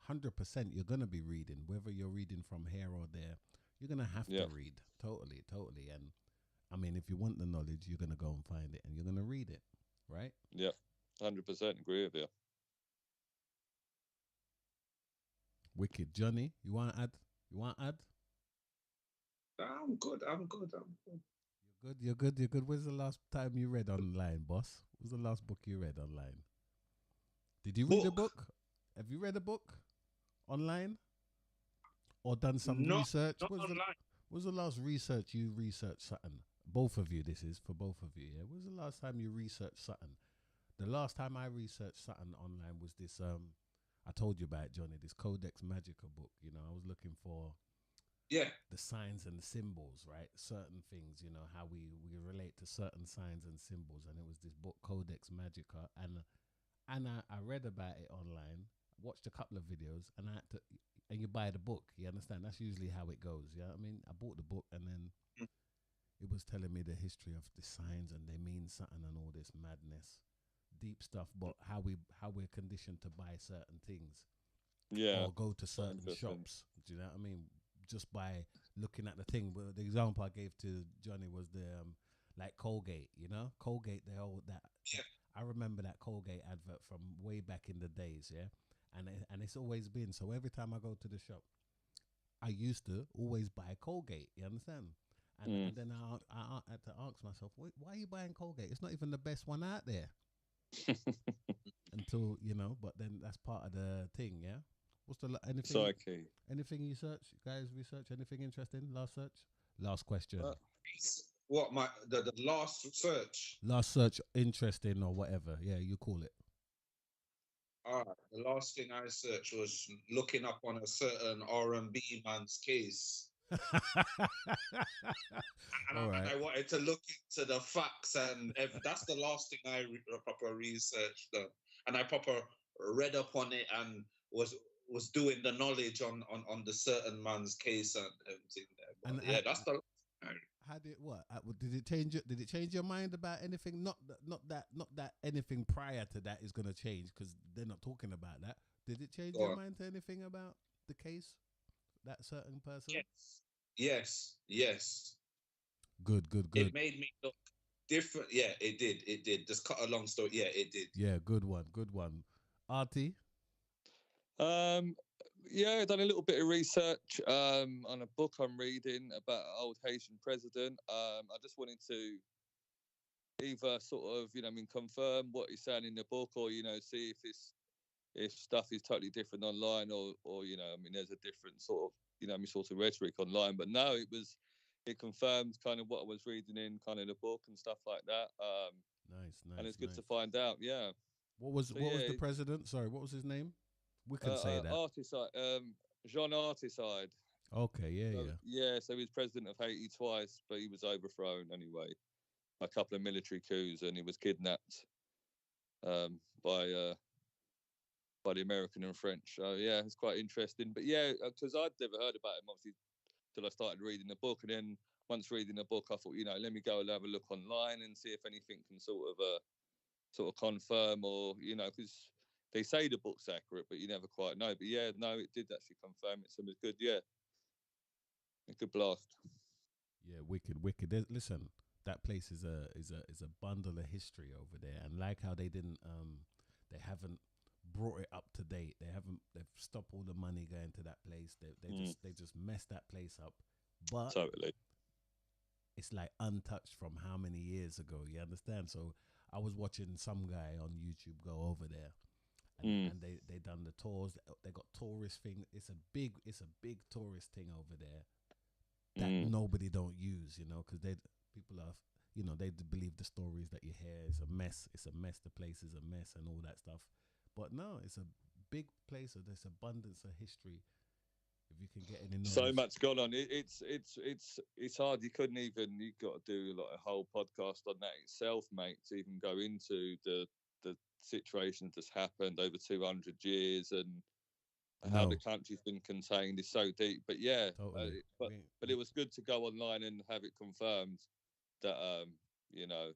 S3: 100% you're gonna be reading, whether you're reading from here or there. You're gonna have to read totally. And I mean, if you want the knowledge, you're gonna go and find it and you're gonna read it, right?
S5: Yeah, 100% agree with you.
S3: Wicked. Johnny, you want to add?
S6: I'm good.
S3: You're Good, you're good, you're good. When's the last time you read online, boss? What was the last book you read online? Did you read a book? Have you read a book online? Or done some research?
S6: Not online.
S3: What was the last research you researched something? Both of you, this is for both of you, yeah? When was the last time you researched something? The last time I researched something online was this, I told you about it, Johnny, this Codex Magica book. You know, I was looking for the signs and the symbols, right? Certain things, you know, how we relate to certain signs and symbols. And it was this book, Codex Magica. And I read about it online, watched a couple of videos, and I had to, and you buy the book, you understand? That's usually how it goes, yeah? I mean, I bought the book, and then it was telling me the history of the signs, and they mean something and all this madness. Deep stuff, but how we're conditioned to buy certain things.
S5: Yeah.
S3: Or go to certain shops. Do you know what I mean? Just by looking at the thing. But the example I gave to Johnny was the like Colgate, you know? Colgate, they all that.
S6: Yeah.
S3: I remember that Colgate advert from way back in the days, yeah? And it's always been. So every time I go to the shop, I used to always buy Colgate, you understand? And then I had to ask myself, why are you buying Colgate? It's not even the best one out there. Until, you know, but then that's part of the thing, yeah? What's the anything you search, guys? Research anything interesting? Last search, last question.
S6: The last search?
S3: Last search, interesting or whatever. Yeah, you call it.
S6: All right. The last thing I searched was looking up on a certain R&B man's case. And I wanted to look into the facts, and that's the last thing I proper researched, and I proper read up on it and was doing the knowledge on the certain man's case and everything there. But yeah, that's the.
S3: How did what? Did it change? Did it change your mind about anything? Not that anything prior to that is gonna change, because they're not talking about that. Did it change your mind to anything about the case? That certain person?
S6: Yes.
S3: Good.
S6: It made me look different. Yeah, it did. Just cut a long story. Yeah, it did.
S3: Yeah, good one. Artie?
S5: Yeah, I've done a little bit of research on a book I'm reading about an old Haitian president. I just wanted to either sort of, you know, confirm what he's saying in the book, or, you know, see if stuff is totally different online, or you know, there's a different sort of, you know, sort of rhetoric online. But no, it confirmed kind of what I was reading in kind of the book and stuff like that.
S3: Nice.
S5: And it's good to find out. Yeah.
S3: What was the president? Sorry, what was his name? We can say that.
S5: Artiside, Jean Artiside.
S3: Okay, yeah.
S5: Yeah, so he was president of Haiti twice, but he was overthrown anyway. A couple of military coups, and he was kidnapped by the American and French. So yeah, it's quite interesting. But yeah, because I'd never heard about him obviously till I started reading the book, and then once reading the book, I thought, you know, let me go and have a look online and see if anything can sort of confirm, or, you know, because they say the book's accurate, but you never quite know. But yeah, no, it did actually confirm it. So it was good. Yeah, a good blast.
S3: Yeah, wicked. Listen, that place is a bundle of history over there, and like how they haven't brought it up to date. They've stopped all the money going to that place. They just messed that place up. But
S5: totally,
S3: it's like untouched from how many years ago. You understand? So I was watching some guy on YouTube go over there. And they done the tours. They got tourist thing. It's a big tourist thing over there that nobody don't use, you know, because people are, you know, they believe the stories that you hear is a mess. It's a mess. The place is a mess and all that stuff. But no, it's a big place. So there's abundance of history. If you can get any knowledge.
S5: So much gone on. It's hard. You got to do like a whole podcast on that itself, mate, to even go into the situations that's happened over 200 years and how the country's been contained is so deep. But yeah,
S3: totally.
S5: But it was good to go online and have it confirmed that you know,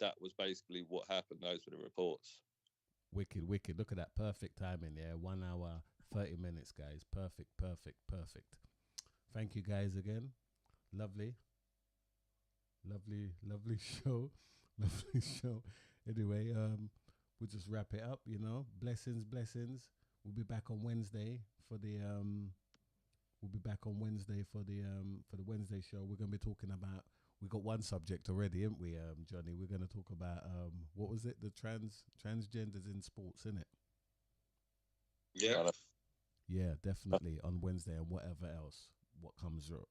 S5: that was basically what happened. Those were the reports.
S3: Wicked. Look at that, perfect timing. Yeah, 1 hour 30 minutes, guys. Perfect. Thank you guys again. Lovely show. Anyway, we'll just wrap it up, you know. Blessings. We'll be back on Wednesday for the Wednesday show. We're gonna be talking about we got one subject already, haven't we, Johnny? We're going to talk about what was it? The transgenders in sports, isn't it?
S6: Yeah.
S3: Yeah, definitely on Wednesday and whatever else, what comes up,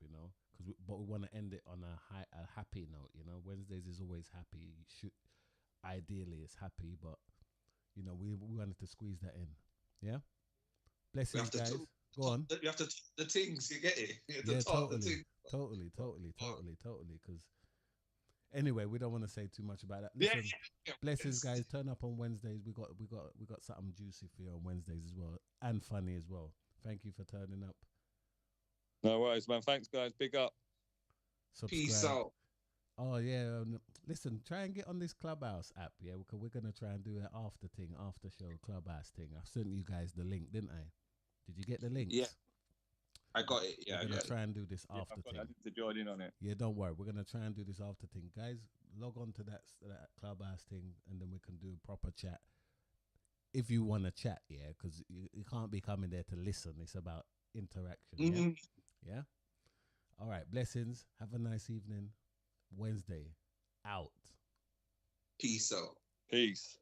S3: you know. But we want to end it on a happy note, you know. Wednesdays is always happy. Ideally, it's happy, but you know, we wanted to squeeze that in. Yeah. Blessings, guys. Go on.
S6: You have to talk the things. You get it?
S3: Yeah, totally. Because anyway, we don't want to say too much about that. Listen, blessings, guys. Turn up on Wednesdays. We got something juicy for you on Wednesdays as well, and funny as well. Thank you for turning up.
S5: No worries, man. Thanks, guys. Big up.
S3: Subscribe.
S6: Peace out.
S3: Oh yeah. Listen, try and get on this Clubhouse app. Yeah, because we're gonna try and do an after show Clubhouse thing. I sent you guys the link, didn't I? Did you get the link?
S6: Yeah. I got it. Yeah,
S3: we're gonna try and do this after
S5: I've got
S3: thing.
S5: it. I need to join in on it.
S3: Yeah, don't worry. We're gonna try and do this after thing, guys. Log on to that Clubhouse thing, and then we can do a proper chat. If you want to chat, yeah, because you can't be coming there to listen. It's about interaction.
S6: Mm-hmm.
S3: Yeah. All right. Blessings. Have a nice evening. Wednesday. Out.
S6: Peace out.
S5: Peace.